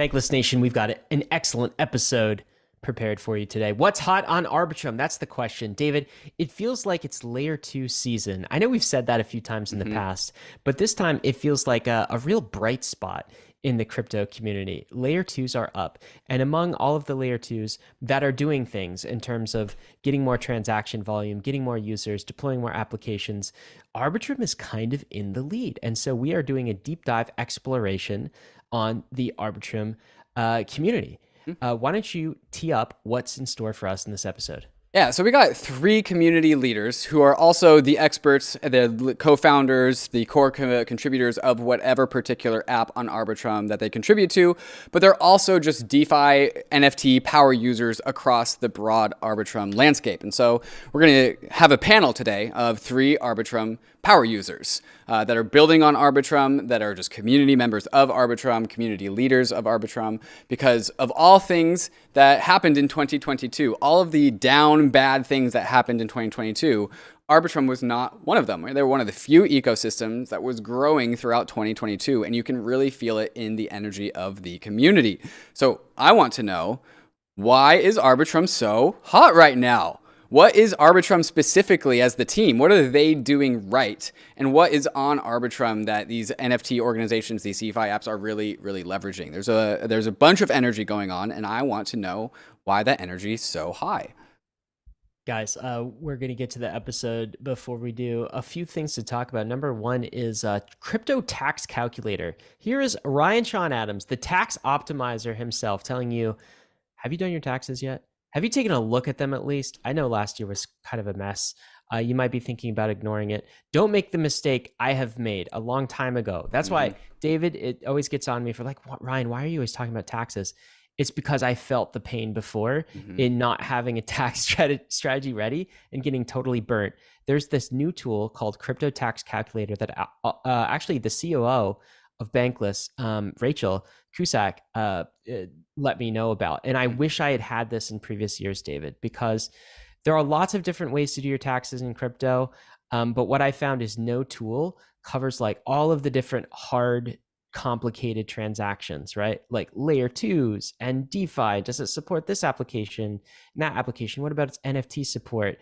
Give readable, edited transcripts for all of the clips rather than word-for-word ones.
Bankless Nation, we've got an excellent episode prepared for you today. What's hot on Arbitrum? That's the question. David, it feels like it's layer 2 season. I know we've said that a few times in the past, but this time it feels like a real bright spot in the crypto community. Layer 2s are up. And among all of the layer 2s that are doing things in terms of getting more transaction volume, getting more users, deploying more applications, Arbitrum is kind of in the lead. And so we are doing a deep dive exploration on the Arbitrum community. Why don't you tee up what's in store for us in this episode? Yeah, so we got 3 community leaders who are also the experts, the co-founders, the core contributors of whatever particular app on Arbitrum that they contribute to, but they're also just DeFi NFT power users across the broad Arbitrum landscape. And so we're going to have a panel today of 3 Arbitrum power users that are building on Arbitrum, that are just community members of Arbitrum, community leaders of Arbitrum, because of all things that happened in 2022, all of the down bad things that happened in 2022, Arbitrum was not one of them. They were one of the few ecosystems that was growing throughout 2022, and you can really feel it in the energy of the community. So I want to know, why is Arbitrum so hot right now? What is Arbitrum specifically as the team? What are they doing right? And what is on Arbitrum that these NFT organizations, these DeFi apps are really, really leveraging? There's a bunch of energy going on, and I want to know why that energy is so high. Guys, we're going to get to the episode. Before we do, a few things to talk about. Number one is crypto tax calculator. Here is Ryan Sean Adams, the tax optimizer himself, telling you, have you done your taxes yet? Have you taken a look at them at least? I know last year was kind of a mess. You might be thinking about ignoring it. Don't make the mistake I have made a long time ago. That's why, David, it always gets on me for like, Ryan, why are you always talking about taxes? It's because I felt the pain before in not having a tax strategy ready and getting totally burnt. There's this new tool called Crypto Tax Calculator that actually the COO of Bankless, Rachel Cusack, let me know about. And I wish I had this in previous years, David, because there are lots of different ways to do your taxes in crypto. But what I found is no tool covers like all of the different hard, complicated transactions, right? Like layer 2s and DeFi. Does it support this application and that application? What about its NFT support?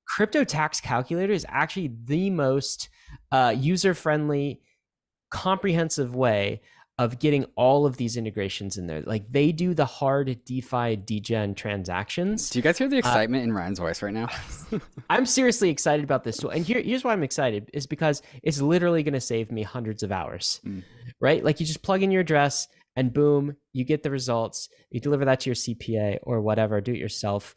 Crypto Tax Calculator is actually the most user-friendly, comprehensive way of getting all of these integrations in there. Like they do the hard DeFi degen transactions. Do you guys hear the excitement in Ryan's voice right now? I'm seriously excited about this tool. And here's why I'm excited is because it's literally going to save me hundreds of hours, right? Like you just plug in your address and boom, you get the results. You deliver that to your CPA or whatever, do it yourself.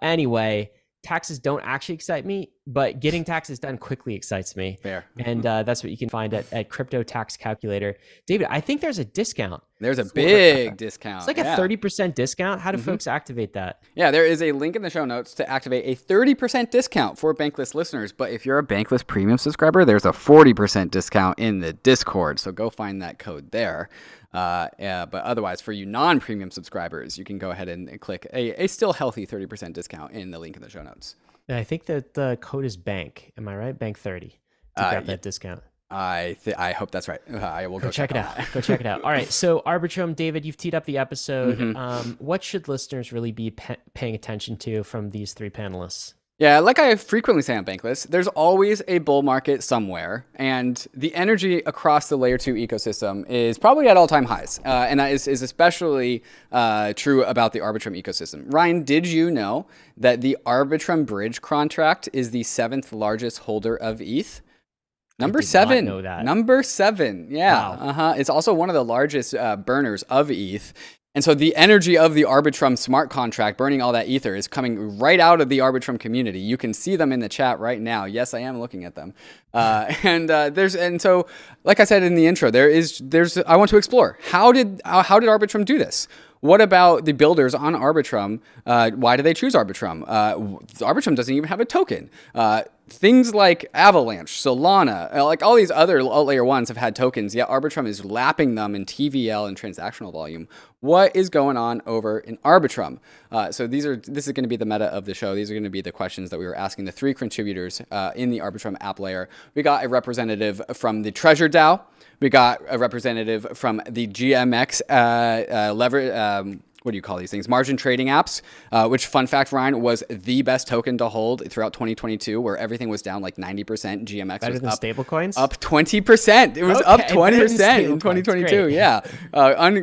Anyway, taxes don't actually excite me, but getting taxes done quickly excites me. Fair. And that's what you can find at Crypto Tax Calculator. David, I think there's a discount. There's a big discount. It's like a 30% discount. How do folks activate that? Yeah, there is a link in the show notes to activate a 30% discount for Bankless listeners. But if you're a Bankless premium subscriber, there's a 40% discount in the Discord. So go find that code there. But otherwise, for you non-premium subscribers, you can go ahead and click a still healthy 30% discount in the link in the show notes. I think that the code is BANK. Am I right? BANK 30 to grab that discount. I hope that's right. I will go check it out. Go check it out. All right. So Arbitrum, David, you've teed up the episode. What should listeners really be paying attention to from these 3 panelists? Yeah, like I frequently say on Bankless, there's always a bull market somewhere, and the energy across the layer 2 ecosystem is probably at all-time highs, and that is especially true about the Arbitrum ecosystem. Ryan, did you know that the Arbitrum bridge contract is the 7th largest holder of ETH? Number 7. Know that. Number 7. Yeah. Wow. It's also one of the largest burners of ETH. And so the energy of the Arbitrum smart contract burning all that ether is coming right out of the Arbitrum community. You can see them in the chat right now. Yes, I am looking at them. And so, like I said in the intro, I want to explore how did Arbitrum do this? What about the builders on Arbitrum? Why do they choose Arbitrum? Arbitrum doesn't even have a token. things like Avalanche, Solana, like all these other layer ones have had tokens, yet Arbitrum is lapping them in TVL and transactional volume. What is going on over in Arbitrum? So this is going to be the meta of the show. These are going to be the questions that we were asking the 3 contributors in the Arbitrum app layer. We got a representative from the Treasure DAO. We got a representative from the GMX what do you call these things? Margin trading apps, which, fun fact, Ryan, was the best token to hold throughout 2022, where everything was down like 90%. GMX better was than up, stablecoins? up 20%. It was up 20% in 2022. Great. Yeah.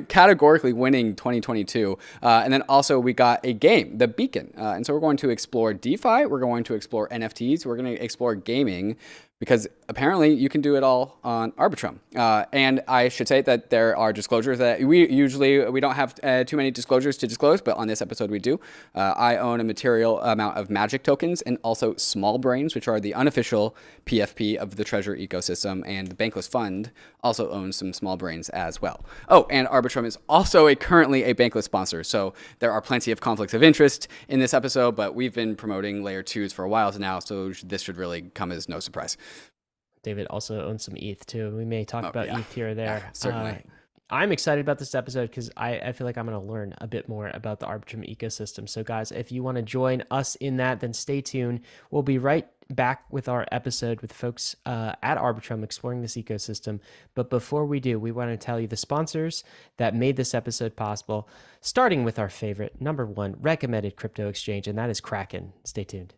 Categorically winning 2022. And then also we got a game, the Beacon. And so we're going to explore DeFi. We're going to explore NFTs. We're going to explore gaming, because apparently you can do it all on Arbitrum. And I should say that there are disclosures that we don't have too many disclosures to disclose, but on this episode we do. I own a material amount of magic tokens and also small brains, which are the unofficial PFP of the Treasure ecosystem, and the Bankless Fund also owns some small brains as well. Oh, and Arbitrum is also currently a Bankless sponsor, so there are plenty of conflicts of interest in this episode, but we've been promoting layer 2s for a while now, so this should really come as no surprise. David also owns some ETH too. We may talk about ETH here or there. Yeah, certainly. I'm excited about this episode because I feel like I'm going to learn a bit more about the Arbitrum ecosystem. So guys, if you want to join us in that, then stay tuned. We'll be right back with our episode with folks at Arbitrum exploring this ecosystem. But before we do, we want to tell you the sponsors that made this episode possible, starting with our favorite, number 1 recommended crypto exchange, and that is KRAKEN. Stay tuned.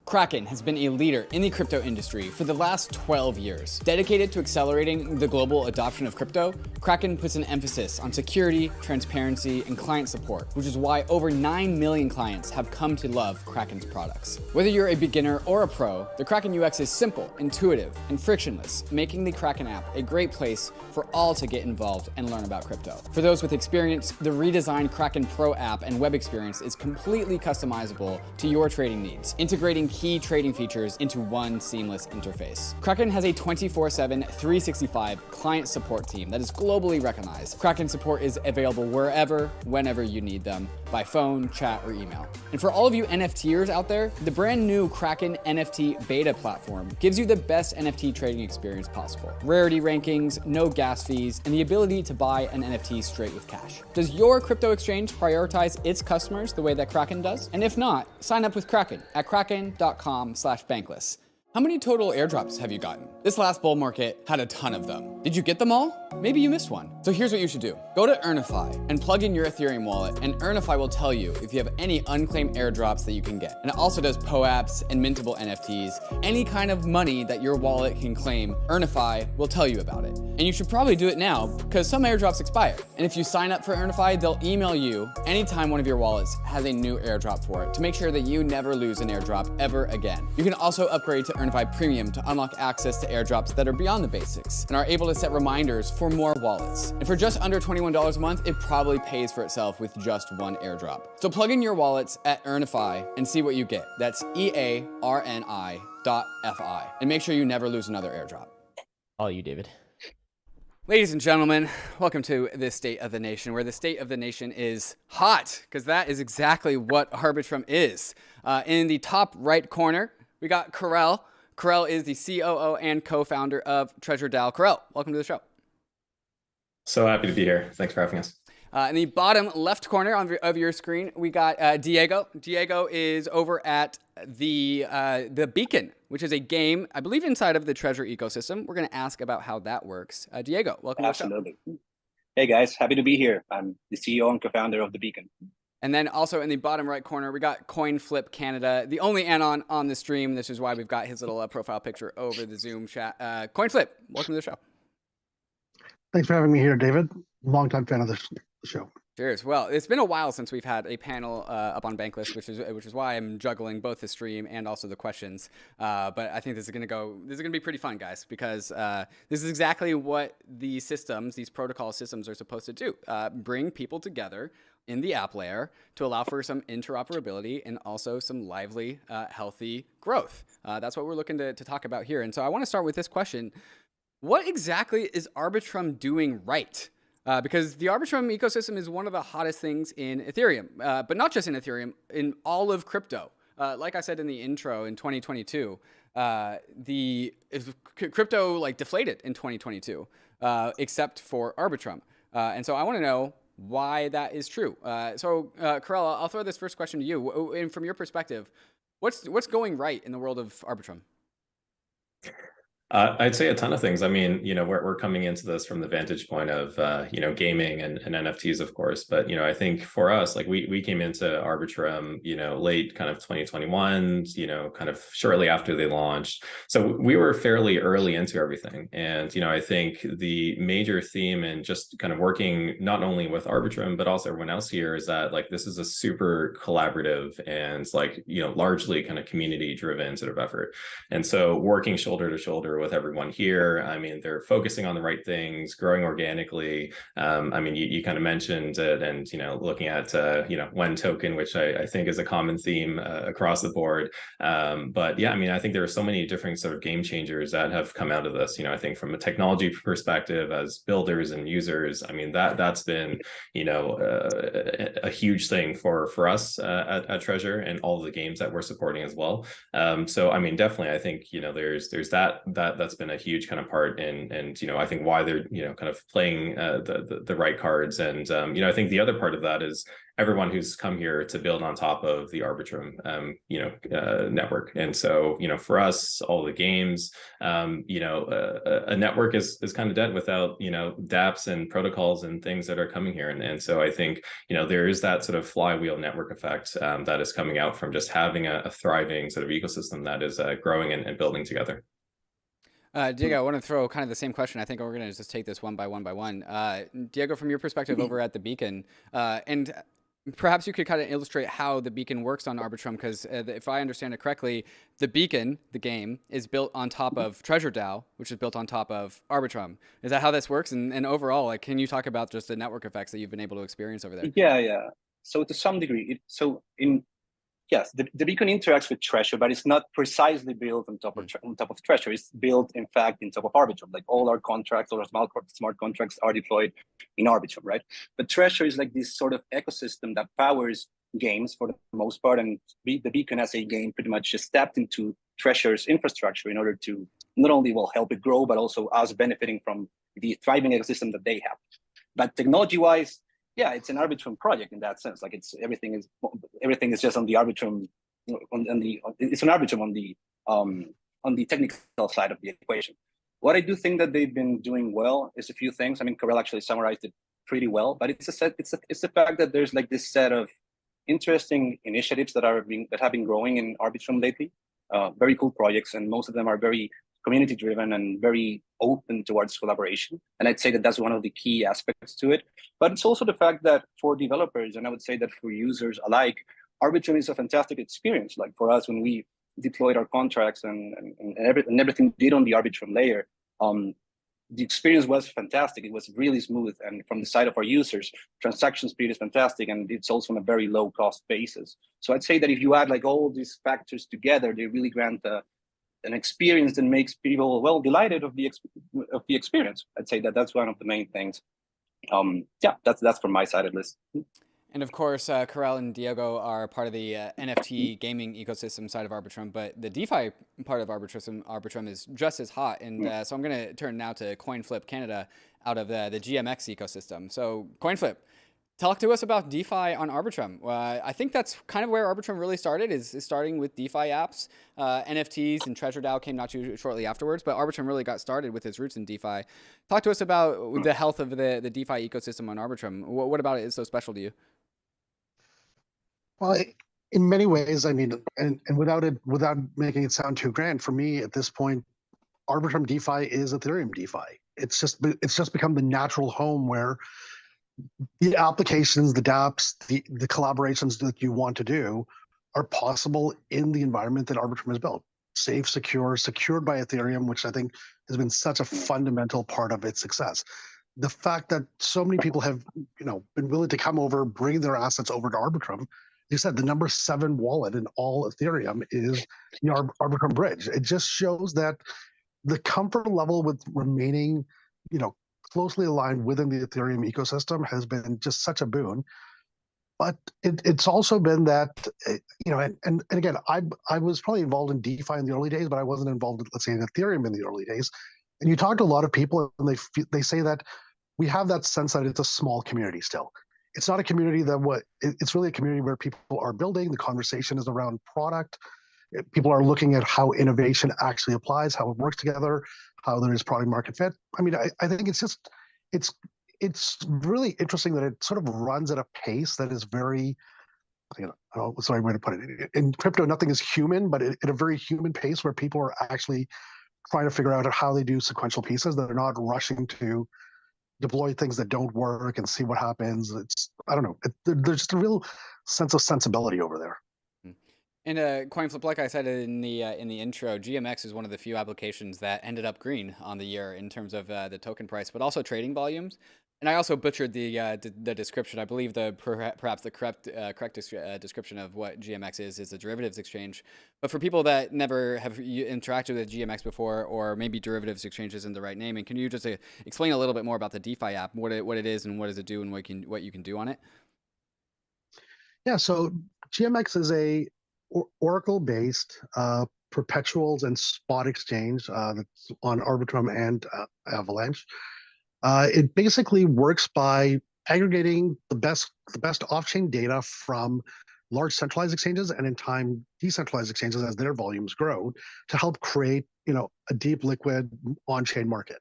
KRAKEN has been a leader in the crypto industry for the last 12 years. Dedicated to accelerating the global adoption of crypto, KRAKEN puts an emphasis on security, transparency, and client support, which is why over 9 million clients have come to love KRAKEN's products. Whether you're a beginner or a pro, the KRAKEN UX is simple, intuitive, and frictionless, making the KRAKEN app a great place for all to get involved and learn about crypto. For those with experience, the redesigned KRAKEN Pro app and web experience is completely customizable to your trading needs, integrating key trading features into one seamless interface. KRAKEN has a 24/7, 365 client support team that is globally recognized. KRAKEN support is available wherever, whenever you need them, by phone, chat, or email. And for all of you NFTers out there, the brand new KRAKEN NFT beta platform gives you the best NFT trading experience possible. Rarity rankings, no gas fees, and the ability to buy an NFT straight with cash. Does your crypto exchange prioritize its customers the way that KRAKEN does? And if not, sign up with KRAKEN at kraken.com/bankless. How many total airdrops have you gotten? This last bull market had a ton of them. Did you get them all? Maybe you missed one. So here's what you should do. Go to EARNIFI and plug in your Ethereum wallet, and EARNIFI will tell you if you have any unclaimed airdrops that you can get. And it also does POAPs and mintable NFTs. Any kind of money that your wallet can claim, EARNIFI will tell you about it. And you should probably do it now, because some airdrops expire. And if you sign up for EARNIFI, they'll email you anytime one of your wallets has a new airdrop for it, to make sure that you never lose an airdrop ever again. You can also upgrade to EARNIFI Premium to unlock access to airdrops that are beyond the basics, and are able to set reminders for more wallets. And for just under $21 a month, it probably pays for itself with just one airdrop. So plug in your wallets at EARNIFI and see what you get. That's EARNI.FI. And make sure you never lose another airdrop. All you, David. Ladies and gentlemen, welcome to the State of the Nation, where the State of the Nation is hot, because that is exactly what Arbitrum is. In the top right corner, we got Karel. Karel is the COO and co-founder of Treasure DAO. Karel, welcome to the show. So happy to be here. Thanks for having us. In the bottom left corner of your screen, we got Diego. Diego is over at the Beacon, which is a game, I believe, inside of the Treasure ecosystem. We're going to ask about how that works. Diego, welcome to the show. Absolutely. Hey guys, happy to be here. I'm the CEO and co-founder of the Beacon. And then also in the bottom right corner, we got CoinFlip Canada, the only anon on the stream. This is why we've got his little profile picture over the Zoom chat. CoinFlip, welcome to the show. Thanks for having me here, David. Longtime fan of the show. Cheers. Well, it's been a while since we've had a panel up on Bankless, which is why I'm juggling both the stream and also the questions. But I think this is gonna be pretty fun, guys, because this is exactly what these protocol systems are supposed to do: bring people together in the app layer to allow for some interoperability and also some lively, healthy growth. That's what we're looking to talk about here. And so I want to start with this question: what exactly is Arbitrum doing right? Because the Arbitrum ecosystem is one of the hottest things in Ethereum, but not just in Ethereum, in all of crypto. Like I said in the intro, in 2022, Crypto like deflated in 2022, except for Arbitrum. And so I want to know why that is true. Karel, I'll throw this first question to you. And from your perspective, what's going right in the world of Arbitrum? I'd say a ton of things. I mean, we're coming into this from the vantage point of, gaming and NFTs, of course. But, I think for us, like we came into Arbitrum, late kind of 2021, kind of shortly after they launched. So we were fairly early into everything. And, I think the major theme and just kind of working not only with Arbitrum, but also everyone else here is that like this is a super collaborative and like, largely kind of community driven sort of effort. And so working shoulder to shoulder with everyone here. I mean, they're focusing on the right things, growing organically. I mean, you kind of mentioned it, and looking at one token, which I think is a common theme across the board. But yeah, I mean, I think there are so many different sort of game changers that have come out of this. I think from a technology perspective, as builders and users, I mean that's been a huge thing for us at Treasure and all of the games that we're supporting as well. So I mean, definitely, I think there's that's been a huge kind of part in, and I think why they're kind of playing the right cards. And I think the other part of that is everyone who's come here to build on top of the Arbitrum network. And so for us, all the games, a network is kind of dead without dApps and protocols and things that are coming here. And so I think there is that sort of flywheel network effect that is coming out from just having a thriving sort of ecosystem that is growing and building together. Diego, I want to throw kind of the same question. I think we're going to just take this one by one. Diego, from your perspective over at the Beacon, and perhaps you could kind of illustrate how the Beacon works on Arbitrum, because if I understand it correctly, the Beacon, the game, is built on top of Treasure DAO, which is built on top of Arbitrum. Is that how this works? And overall, like, can you talk about just the network effects that you've been able to experience over there? Yeah. So to some degree, yes, the Beacon interacts with Treasure, but it's not precisely built on top of Treasure. It's built, in fact, on top of Arbitrum. Like all our contracts, all our smart contracts are deployed in Arbitrum, right? But Treasure is like this sort of ecosystem that powers games for the most part, and the Beacon as a game pretty much just tapped into Treasure's infrastructure in order to not only help it grow, but also us benefiting from the thriving ecosystem that they have. But technology-wise, yeah, it's an Arbitrum project in that sense. Like everything is just on the Arbitrum, it's an Arbitrum on the technical side of the equation. What I do think that they've been doing well is a few things. I mean, Karel actually summarized it pretty well, but it's the fact that there's like this set of interesting initiatives that have been growing in Arbitrum lately. Very cool projects, and most of them are very community driven and very open towards collaboration. And I'd say that that's one of the key aspects to it. But it's also the fact that for developers, and I would say that for users alike, Arbitrum is a fantastic experience. Like for us, when we deployed our contracts and everything did on the Arbitrum layer, the experience was fantastic. It was really smooth. And from the side of our users, transaction speed is fantastic. And it's also on a very low cost basis. So I'd say that if you add like all these factors together, they really grant an experience that makes people delighted of the experience. I'd say that that's one of the main things. Yeah, that's from my side at least. And of course, Karel and Diego are part of the NFT gaming ecosystem side of Arbitrum, but the DeFi part of Arbitrum is just as hot. And so I'm going to turn now to CoinFlip Canada out of the GMX ecosystem. So CoinFlip, talk to us about DeFi on Arbitrum. I think that's kind of where Arbitrum really started, is starting with DeFi apps. NFTs and Treasure DAO came not too shortly afterwards, but Arbitrum really got started with its roots in DeFi. Talk to us about the health of the DeFi ecosystem on Arbitrum. What about it is so special to you? Well, in many ways, I mean, and without making it sound too grand, for me at this point, Arbitrum DeFi is Ethereum DeFi. It's just become the natural home where the applications, the dApps, the collaborations that you want to do are possible in the environment that Arbitrum has built. Safe, secure, secured by Ethereum, which I think has been such a fundamental part of its success. The fact that so many people have, been willing to come over, bring their assets over to Arbitrum. You said the number 7 wallet in all Ethereum is the Arbitrum Bridge. It just shows that the comfort level with remaining, closely aligned within the Ethereum ecosystem has been just such a boon. But it's also been that, and again, I was probably involved in DeFi in the early days, but I wasn't involved, let's say, in Ethereum in the early days. And you talk to a lot of people, and they say that we have that sense that it's a small community still. It's not a community it's really a community where people are building. The conversation is around product. People are looking at how innovation actually applies, how it works together, how there is product market fit. I mean, I think it's it's really interesting that it sort of runs at a pace that is very, what's the right way to put it? In crypto, nothing is human, but at a very human pace where people are actually trying to figure out how they do sequential pieces. They're not rushing to deploy things that don't work and see what happens. I don't know. There's just a real sense of sensibility over there. And CoinFlip, like I said in the intro, GMX is one of the few applications that ended up green on the year in terms of the token price, but also trading volumes. And I also butchered the description. I believe perhaps the correct description of what GMX is a derivatives exchange. But for people that never have interacted with GMX before, or maybe derivatives exchange isn't the right name, and can you just explain a little bit more about the DeFi app, what it is and what does it do and what you can do on it? Yeah, so GMX is a Oracle-based perpetuals and spot exchange that's on Arbitrum and Avalanche. It basically works by aggregating the best off-chain data from large centralized exchanges and in time decentralized exchanges as their volumes grow to help create a deep liquid on-chain market.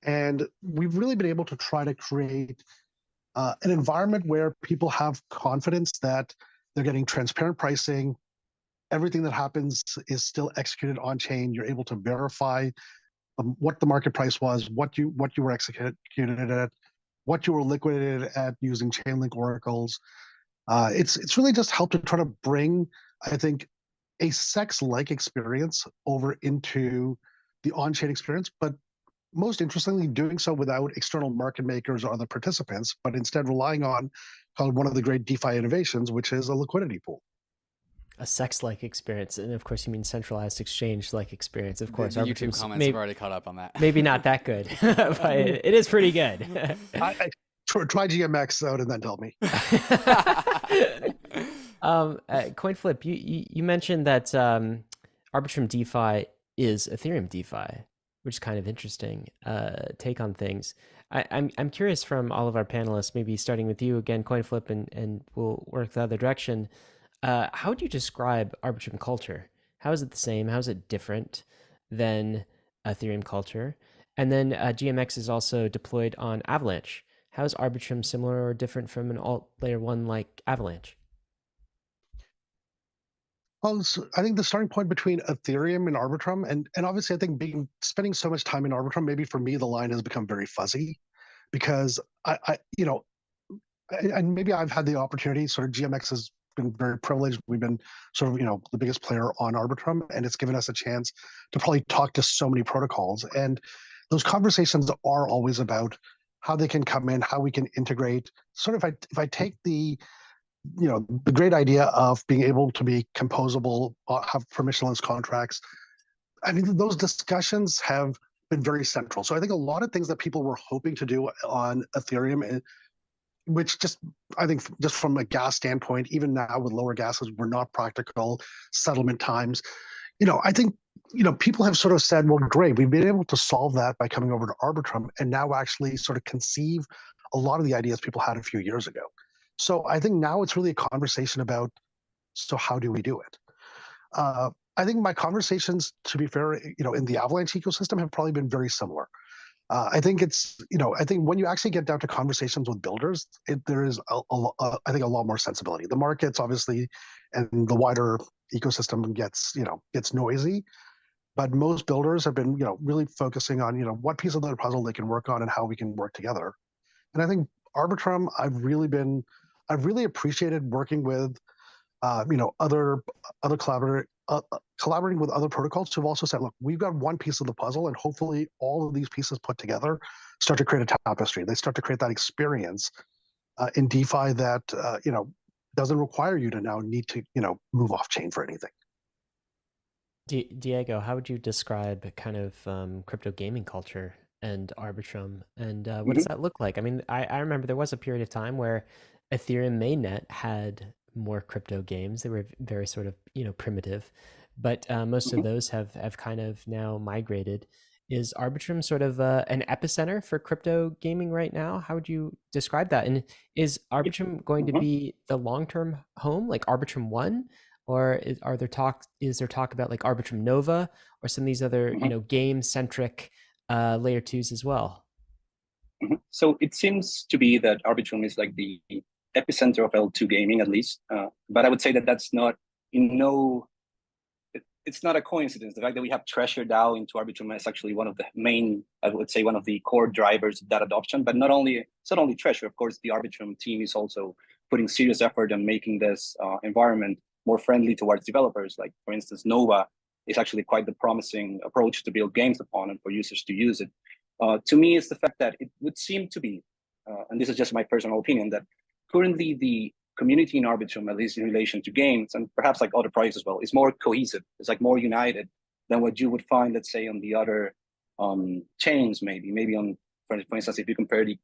And we've really been able to try to create an environment where people have confidence that they're getting transparent pricing. Everything that happens is still executed on chain. You're able to verify what the market price was, what you were executed at, what you were liquidated at using Chainlink oracles. It's really just helped to try to bring, I think, a SEX-like experience over into the on-chain experience, but most interestingly, doing so without external market makers or other participants, but instead relying on one of the great DeFi innovations, which is a liquidity pool. A sex-like experience, and of course you mean centralized exchange-like experience. Of course, the YouTube comments have already caught up on that. Maybe not that good, but it is pretty good. Try GMX out and then tell me. CoinFlip, you mentioned that Arbitrum DeFi is Ethereum DeFi, which is kind of interesting take on things. I'm curious from all of our panelists, maybe starting with you again, CoinFlip, and we'll work the other direction. How would you describe Arbitrum Culture? How is it the same? How is it different than Ethereum Culture? And then GMX is also deployed on Avalanche. How is Arbitrum similar or different from an alt layer one like Avalanche? Well, I think the starting point between Ethereum and Arbitrum, and obviously I think spending so much time in Arbitrum, maybe for me the line has become very fuzzy, because and maybe I've had the opportunity. Sort of GMX has been very privileged. We've been sort of the biggest player on Arbitrum, and it's given us a chance to probably talk to so many protocols. And those conversations are always about how they can come in, how we can integrate. Sort of if I take the great idea of being able to be composable, have permissionless contracts. I mean, those discussions have been very central. So I think a lot of things that people were hoping to do on Ethereum, which I think just from a gas standpoint, even now with lower gases, were not practical. Settlement times, I think, people have sort of said, well, great, we've been able to solve that by coming over to Arbitrum and now actually sort of conceive a lot of the ideas people had a few years ago. So I think now it's really a conversation about, so how do we do it? I think my conversations, to be fair, in the Avalanche ecosystem have probably been very similar. I think I think when you actually get down to conversations with builders, there is I think a lot more sensibility. The markets obviously, and the wider ecosystem gets noisy, but most builders have been really focusing on what piece of the puzzle they can work on and how we can work together. And I think Arbitrum, I've really appreciated working with other collaborating with other protocols who've also said, look, we've got one piece of the puzzle, and hopefully all of these pieces put together start to create a tapestry. They start to create that experience in DeFi that doesn't require you to now need to move off chain for anything. Diego, how would you describe kind of crypto gaming culture and Arbitrum, and what does that look like? I mean, I remember there was a period of time where Ethereum mainnet had more crypto games. They were very sort of, primitive, but most of Mhm, those have kind of now migrated. Is Arbitrum sort of an epicenter for crypto gaming right now? How would you describe that? And is it- Arbitrum going to mhm, be the long-term home, like Arbitrum One, or is there talk about like Arbitrum Nova or some of these other, mhm, game-centric layer twos as well? mhm. So it seems to be that Arbitrum is like the epicenter of L2 gaming, at least. But I would say that that's not in no it's not a coincidence. The fact that we have Treasure DAO into Arbitrum is actually one of the main, I would say, one of the core drivers of that adoption. But it's not only Treasure. Of course, the Arbitrum team is also putting serious effort on making this environment more friendly towards developers. Like, for instance, Nova is actually quite the promising approach to build games upon and for users to use it. To me, it's the fact that it would seem to be, and this is just my personal opinion, that currently the community in Arbitrum, at least in relation to games and perhaps like other projects as well, is more cohesive. It's like more united than what you would find, let's say, on the other chains. Maybe on, for instance, if you compare the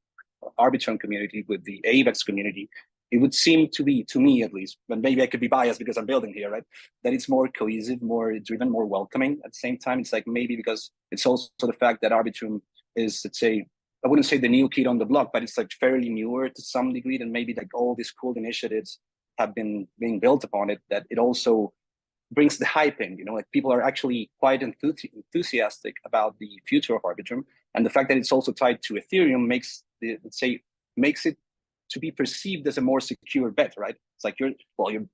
Arbitrum community with the AVEX community, it would seem to be, to me at least, but maybe I could be biased because I'm building here, right? That it's more cohesive, more driven, more welcoming. At the same time, it's like maybe because it's also the fact that Arbitrum is, let's say, I wouldn't say the new kid on the block, but it's like fairly newer to some degree, and maybe like all these cool initiatives have been being built upon it, that it also brings the hype in, like people are actually quite enthusiastic about the future of Arbitrum. And the fact that it's also tied to Ethereum makes it to be perceived as a more secure bet, right? It's like you're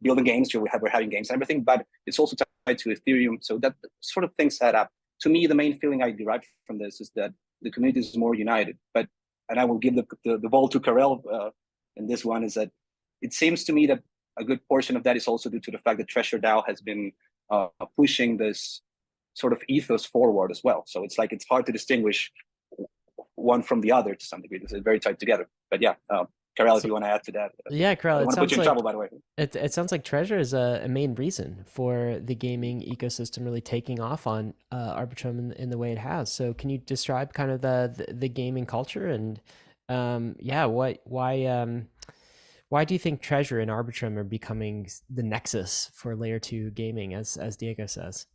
building games, we're having games and everything, but it's also tied to Ethereum. So that sort of things add up. To me, the main feeling I derive from this is that the community is more united. And I will give the ball to Karel in this one, is that it seems to me that a good portion of that is also due to the fact that Treasure DAO has been pushing this sort of ethos forward as well. So it's like it's hard to distinguish one from the other to some degree. This is very tied together. But yeah, Karel, if So you want to add to that, yeah, I Corral, don't it want to put sounds you in like trouble, by the way. it sounds like Treasure is a main reason for the gaming ecosystem really taking off on Arbitrum in the way it has. So can you describe kind of the gaming culture and yeah, why do you think Treasure and Arbitrum are becoming the nexus for layer two gaming, as Diego says?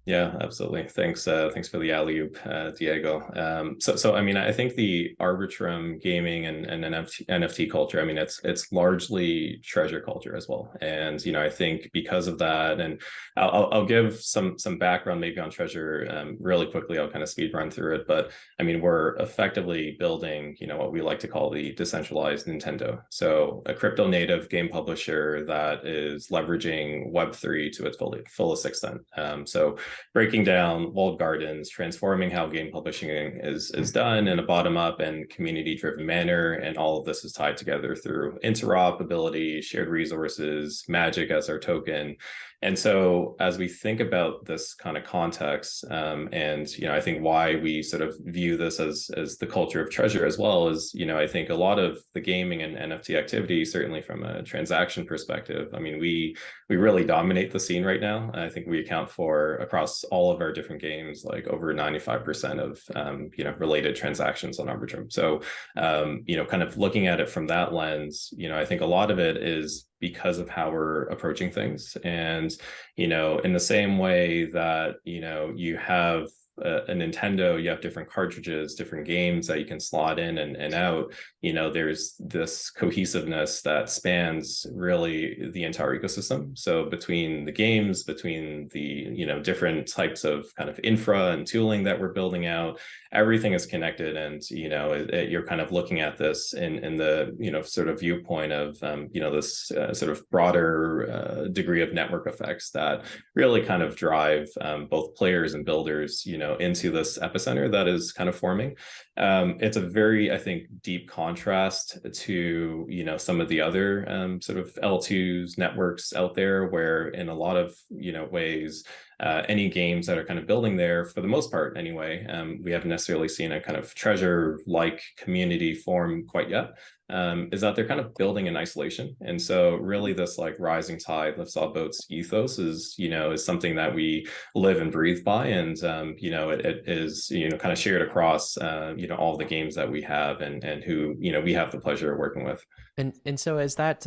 Yeah, absolutely. Thanks for the alley-oop, Diego. So I mean, I think the Arbitrum gaming and NFT culture, I mean, it's largely treasure culture as well. And I think because of that, and I'll give some background maybe on Treasure really quickly. I'll kind of speed run through it, but I mean, we're effectively building what we like to call the decentralized Nintendo. So a crypto native game publisher that is leveraging Web3 to its fullest extent. So breaking down walled gardens, transforming how game publishing is done in a bottom-up and community-driven manner. And all of this is tied together through interoperability, shared resources, magic as our token. And so as we think about this kind of context, and I think why we sort of view this as the culture of treasure as well is, I think a lot of the gaming and NFT activity, certainly from a transaction perspective, I mean, we really dominate the scene right now. I think we account for, across all of our different games, like over 95% of related transactions on Arbitrum. So kind of looking at it from that lens, I think a lot of it is because of how we're approaching things. And in the same way that you have a Nintendo, you have different cartridges, different games that you can slot in and out. There's this cohesiveness that spans really the entire ecosystem. So between the games, between the different types of kind of infra and tooling that we're building out, everything is connected. And you're kind of looking at this in the sort of viewpoint of this sort of broader degree of network effects that really kind of drive both players and builders into this epicenter that is kind of forming. It's a very, I think, deep contrast to some of the other sort of L2s networks out there, where in a lot of ways any games that are kind of building there, for the most part anyway, we haven't necessarily seen a kind of treasure-like community form quite yet. Is that they're kind of building in isolation. And so really this like rising tide lifts all boats ethos is something that we live and breathe by. And it is kind of shared across all the games that we have and who, we have the pleasure of working with. And so is that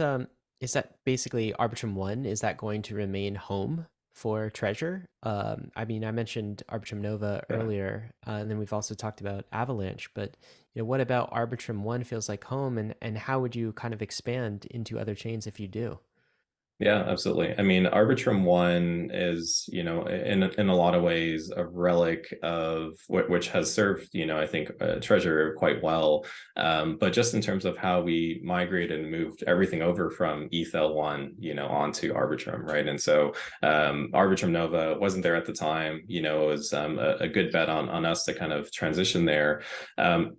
basically Arbitrum 1? Is that going to remain home for Treasure? I mean, I mentioned Arbitrum Nova Yeah. earlier, and then we've also talked about Avalanche, but what about Arbitrum 1 feels like home, and how would you kind of expand into other chains if you do? Yeah, absolutely. I mean, Arbitrum One is, in a lot of ways, a relic of which has served, I think, Treasure quite well. But just in terms of how we migrated and moved everything over from Ethel One, onto Arbitrum, right? And so Arbitrum Nova wasn't there at the time. It was a good bet on us to kind of transition there.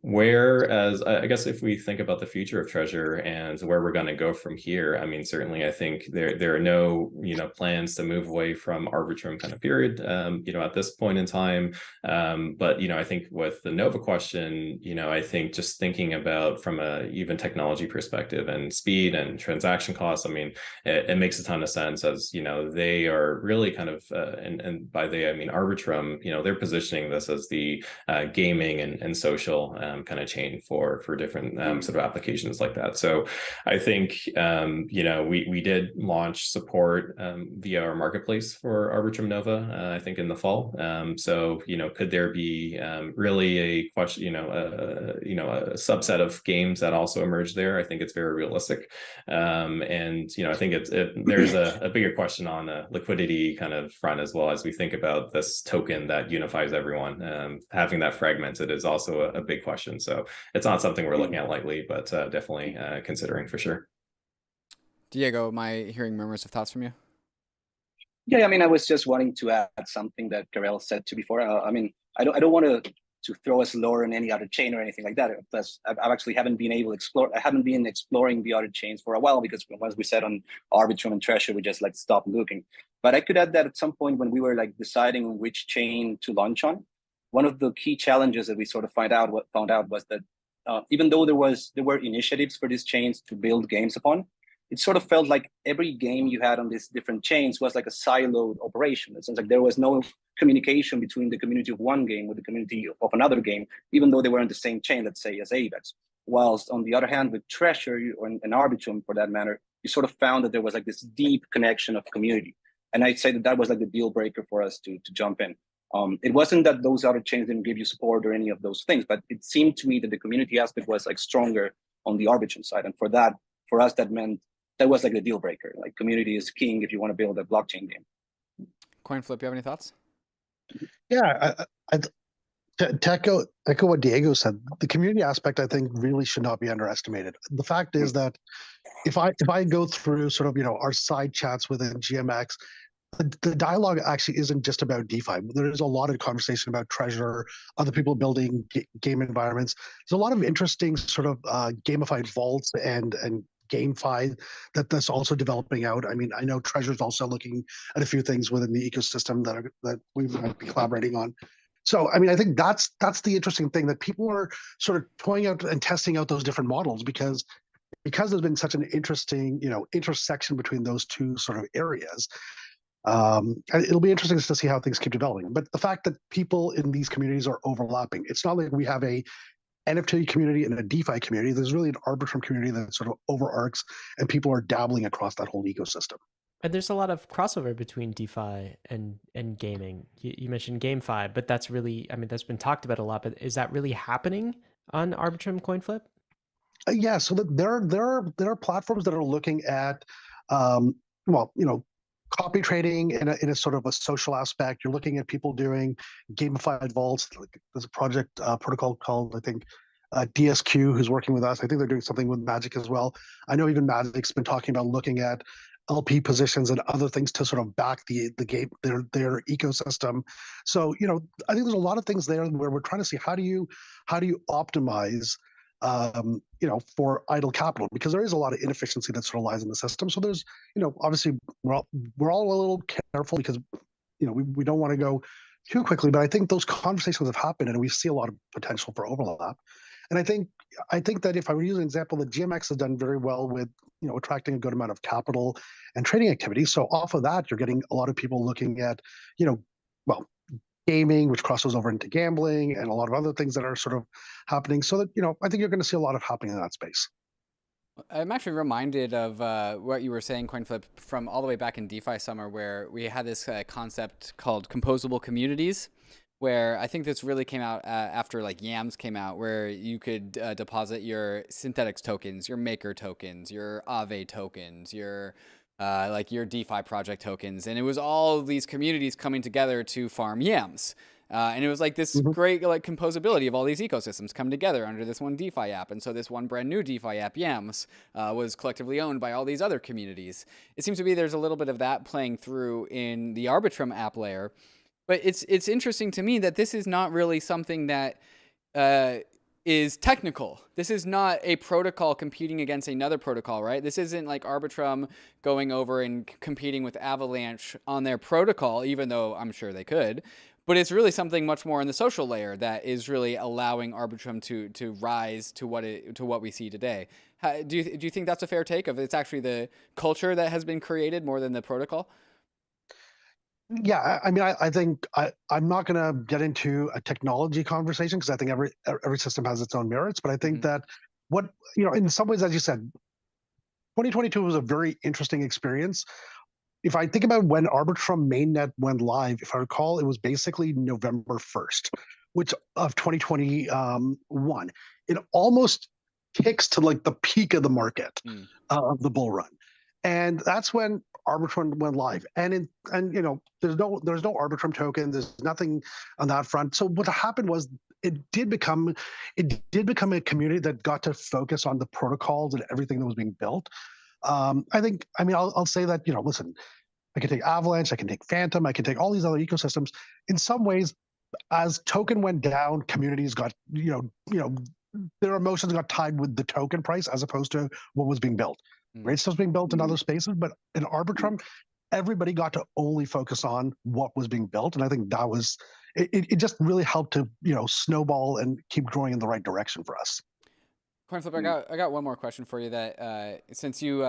Whereas I guess if we think about the future of Treasure and where we're going to go from here, I mean, certainly I think there are no plans to move away from Arbitrum kind of period at this point in time. But I think with the Nova question, I think just thinking about from a even technology perspective and speed and transaction costs, I mean, it makes a ton of sense as they are really kind of and by they I mean Arbitrum, they're positioning this as the gaming and social kind of chain for different sort of applications like that. So I think we did launch support via our marketplace for Arbitrum Nova, I think in the fall. So could there be really a question, a subset of games that also emerge there? I think it's very realistic, and I think there's a bigger question on the liquidity kind of front as well as we think about this token that unifies everyone. Having that fragmented is also a big question. So it's not something we're looking at lightly, but definitely considering for sure. Diego, am I hearing murmurs of thoughts from you? Yeah, I mean, I was just wanting to add something that Karel said to before. I mean, I don't want to throw us lower in any other chain or anything like that. Plus, I actually haven't been able to explore. I haven't been exploring the other chains for a while because once we set on Arbitrum and Treasure, we just like stopped looking. But I could add that at some point when we were like deciding which chain to launch on, one of the key challenges that we sort of found out was that even though there were initiatives for these chains to build games upon, it sort of felt like every game you had on these different chains was like a siloed operation. It seems like there was no communication between the community of one game with the community of another game, even though they were on the same chain, let's say, as AVEX. Whilst on the other hand, with Treasure and Arbitrum, for that matter, you sort of found that there was like this deep connection of community. And I'd say that was like the deal breaker for us to jump in. It wasn't that those other chains didn't give you support or any of those things, but it seemed to me that the community aspect was like stronger on the Arbitrum side. And for us, that meant that was like the deal breaker. Like community is king if you want to build a blockchain game. CoinFlip, you have any thoughts? Yeah, to echo what Diego said, the community aspect I think really should not be underestimated. The fact is that if I go through sort of our side chats within GMX, the dialogue actually isn't just about DeFi. There is a lot of conversation about Treasure, other people building game environments. There's a lot of interesting sort of gamified vaults and GameFi that's also developing out. I mean, I know Treasure's also looking at a few things within the ecosystem that we might be collaborating on. So, I mean, I think that's the interesting thing, that people are sort of toying out and testing out those different models because there's been such an interesting, intersection between those two sort of areas. It'll be interesting to see how things keep developing. But the fact that people in these communities are overlapping, it's not like we have a NFT community and a DeFi community. There's really an Arbitrum community that sort of overarcs, and people are dabbling across that whole ecosystem. And there's a lot of crossover between DeFi and gaming. You mentioned GameFi, but that's really, I mean, that's been talked about a lot. But is that really happening on Arbitrum CoinFlip? Yeah, so there are platforms that are looking at, copy trading in a sort of a social aspect. You're looking at people doing gamified vaults. Like there's a project protocol called, I think, DSQ, who's working with us. I think they're doing something with Magic as well. I know even Magic's been talking about looking at LP positions and other things to sort of back the game, their ecosystem. So I think there's a lot of things there where we're trying to see how do you optimize for idle capital, because there is a lot of inefficiency that sort of lies in the system. So there's, obviously we're all a little careful because, we don't want to go too quickly, but I think those conversations have happened and we see a lot of potential for overlap. And I think that if I were to use an example, that GMX has done very well with, attracting a good amount of capital and trading activity. So off of that, you're getting a lot of people looking at, gaming, which crosses over into gambling, and a lot of other things that are sort of happening. So that, I think you're going to see a lot of happening in that space. I'm actually reminded of what you were saying, CoinFlip, from all the way back in DeFi summer, where we had this concept called composable communities, where I think this really came out after like Yams came out, where you could deposit your synthetics tokens, your maker tokens, your Aave tokens, your like your DeFi project tokens, and it was all these communities coming together to farm Yams. And it was like this great like composability of all these ecosystems come together under this one DeFi app. And so this one brand new DeFi app, Yams, was collectively owned by all these other communities. It seems to be there's a little bit of that playing through in the Arbitrum app layer. But it's interesting to me that this is not really something that is technical. This is not a protocol competing against another protocol, right? This isn't like Arbitrum going over and competing with Avalanche on their protocol, even though I'm sure they could. But it's really something much more in the social layer that is really allowing Arbitrum to rise to what we see today. Do you think that's a fair take of it's actually the culture that has been created more than the protocol? Yeah, I mean, I think I'm not going to get into a technology conversation because I think every system has its own merits. But I think that in some ways, as you said, 2022 was a very interesting experience. If I think about when Arbitrum mainnet went live, if I recall, it was basically November 1st, which of 2021. It almost kicks to like the peak of the market of the bull run, and that's when Arbitrum went live. And there's no Arbitrum token. There's nothing on that front. So what happened was it did become a community that got to focus on the protocols and everything that was being built. I'll say that, listen, I can take Avalanche, I can take Phantom, I can take all these other ecosystems. In some ways, as token went down, communities got, their emotions got tied with the token price as opposed to what was being built. Right? Stuff's being built in other spaces, but in Arbitrum, everybody got to only focus on what was being built. And I think that was, it just really helped to, snowball and keep growing in the right direction for us. CoinFlip, I got one more question for you. That since you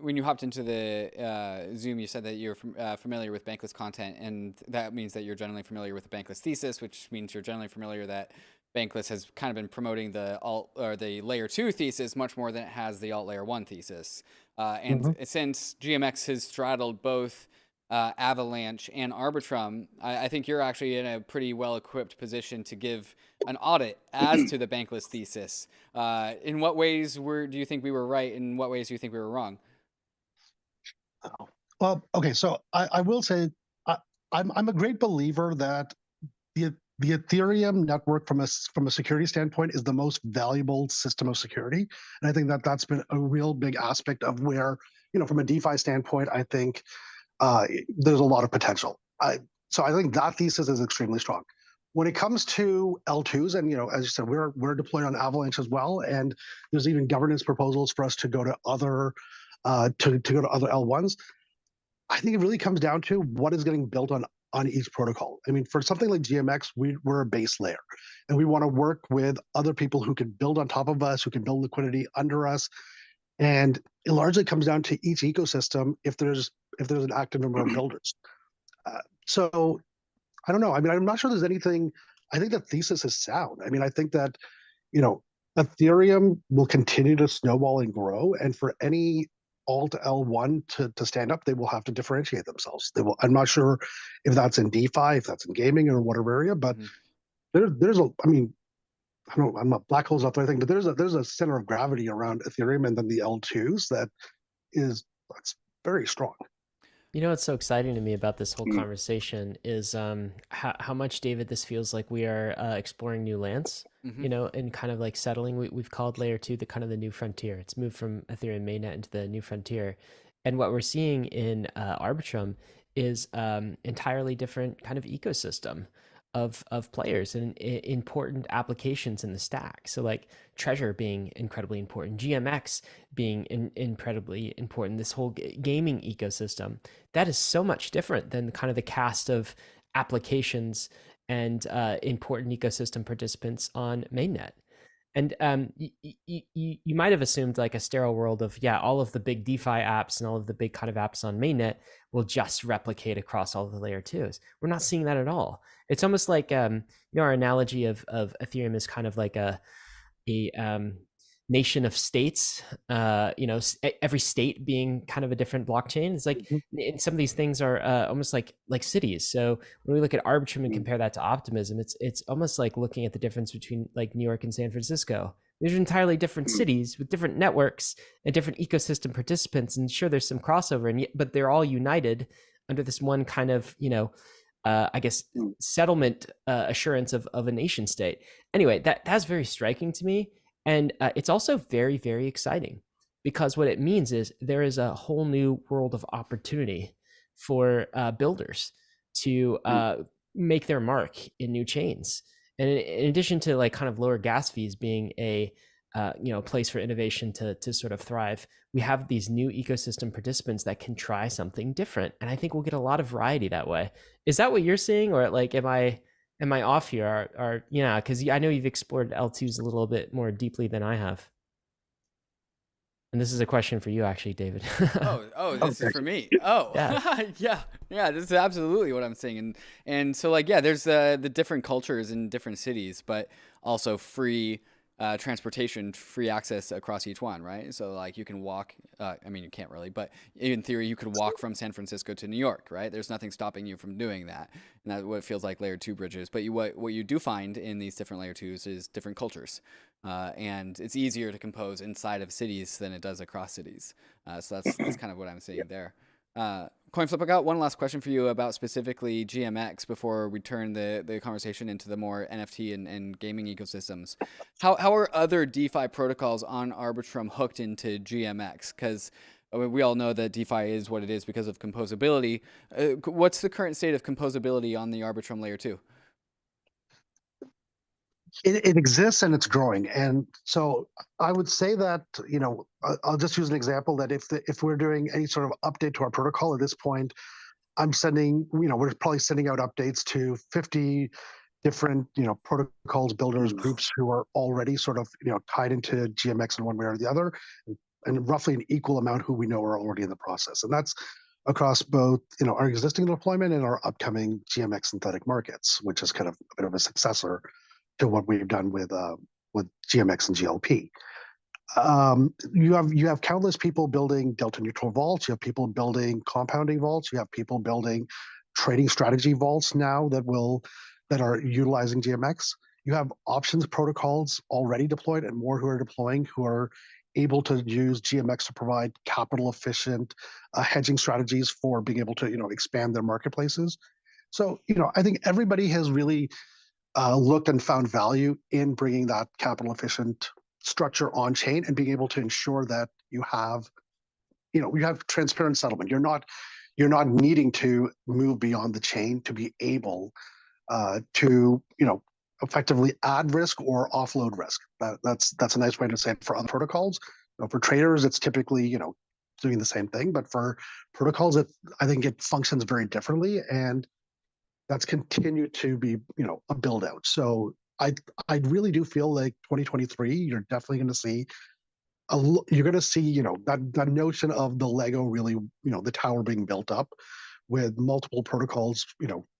when you hopped into the Zoom, you said that you're familiar with Bankless content, and that means that you're generally familiar with the Bankless thesis, which means you're generally familiar that Bankless has kind of been promoting the alt or the layer 2 thesis much more than it has the alt layer 1 thesis. And since GMX has straddled both Avalanche and Arbitrum, I think you're actually in a pretty well-equipped position to give an audit as to the Bankless thesis. In what ways do you think we were right? In what ways do you think we were wrong? Well, okay, so I will say I'm a great believer that the Ethereum network from a security standpoint is the most valuable system of security. And I think that that's been a real big aspect of where, from a DeFi standpoint, I think there's a lot of potential. So I think that thesis is extremely strong. When it comes to L2s, and as you said, we're deployed on Avalanche as well, and there's even governance proposals for us to go to other to go to other L1s. I think it really comes down to what is getting built on each protocol. I mean, for something like GMX, we're a base layer, and we want to work with other people who can build on top of us, who can build liquidity under us, and it largely comes down to each ecosystem if there's an active number of builders. So I don't know. I mean, I'm not sure there's anything. I think the thesis is sound. I mean, I think that Ethereum will continue to snowball and grow, and for any alt L1 to stand up, they will have to differentiate themselves. I'm not sure if that's in DeFi, if that's in gaming or whatever area, but there's a. I mean, I don't know, I'm not black holes out there, I think, but there's a center of gravity around Ethereum and then the L2s that's very strong. What's so exciting to me about this whole conversation is how much, David, this feels like we are exploring new lands, and kind of like settling. We've called layer 2 the kind of the new frontier. It's moved from Ethereum mainnet into the new frontier. And what we're seeing in Arbitrum is entirely different kind of ecosystem of players and important applications in the stack. So like Treasure being incredibly important, GMX being incredibly important, this whole gaming ecosystem, that is so much different than kind of the cast of applications and important ecosystem participants on mainnet. And you might have assumed like a sterile world of, yeah, all of the big DeFi apps and all of the big kind of apps on mainnet will just replicate across all the layer twos. We're not seeing that at all. It's almost like our analogy of Ethereum is kind of like a nation of states. Every state being kind of a different blockchain. It's like, and some of these things are almost like cities. So when we look at Arbitrum and compare that to Optimism, it's almost like looking at the difference between like New York and San Francisco. These are entirely different cities with different networks and different ecosystem participants. And sure, there's some crossover, but they're all united under this one kind of, I guess, settlement assurance of a nation state. Anyway, that's very striking to me. And it's also very, very exciting, because what it means is there is a whole new world of opportunity for builders to make their mark in new chains. And in addition to like kind of lower gas fees being a place for innovation to sort of thrive, we have these new ecosystem participants that can try something different. And I think we'll get a lot of variety that way. Is that what you're seeing, or like am I off here? Or because I know you've explored L2s a little bit more deeply than I have. And this is a question for you, actually, David. This is for me. Oh, yeah. yeah. This is absolutely what I'm saying. And so, like, yeah, there's the different cultures in different cities, but also free transportation, free access across each one, right? So, like, you can walk. I mean, you can't really, but in theory, you could walk from San Francisco to New York, right? There's nothing stopping you from doing that, and that's what it feels like layer 2 bridges. But what you do find in these different layer 2s is different cultures. And it's easier to compose inside of cities than it does across cities. So that's kind of what I'm seeing there. CoinFlip, I got one last question for you about specifically GMX before we turn the conversation into the more NFT and gaming ecosystems. How are other DeFi protocols on Arbitrum hooked into GMX? Because we all know that DeFi is what it is because of composability. What's the current state of composability on the Arbitrum layer 2? It exists and it's growing. And so I would say that, I'll just use an example that if we're doing any sort of update to our protocol at this point, we're probably sending out updates to 50 different, protocols, builders, groups who are already sort of, tied into GMX in one way or the other, and roughly an equal amount who we know are already in the process. And that's across both, our existing deployment and our upcoming GMX synthetic markets, which is kind of a bit of a successor to what we've done with GMX and GLP. You have countless people building delta neutral vaults. You have people building compounding vaults. You have people building trading strategy vaults now that are utilizing GMX. You have options protocols already deployed and more who are deploying, who are able to use GMX to provide capital efficient hedging strategies for being able to expand their marketplaces. So I think everybody has really looked and found value in bringing that capital efficient structure on chain and being able to ensure that you have transparent settlement. You're not needing to move beyond the chain to be able to effectively add risk or offload risk. That's a nice way to say it for other protocols. For traders, it's typically doing the same thing, but for protocols, I think it functions very differently, and that's continued to be a build out. So I really do feel like 2023, you're definitely going to see that notion of the Lego really the tower being built up with multiple protocols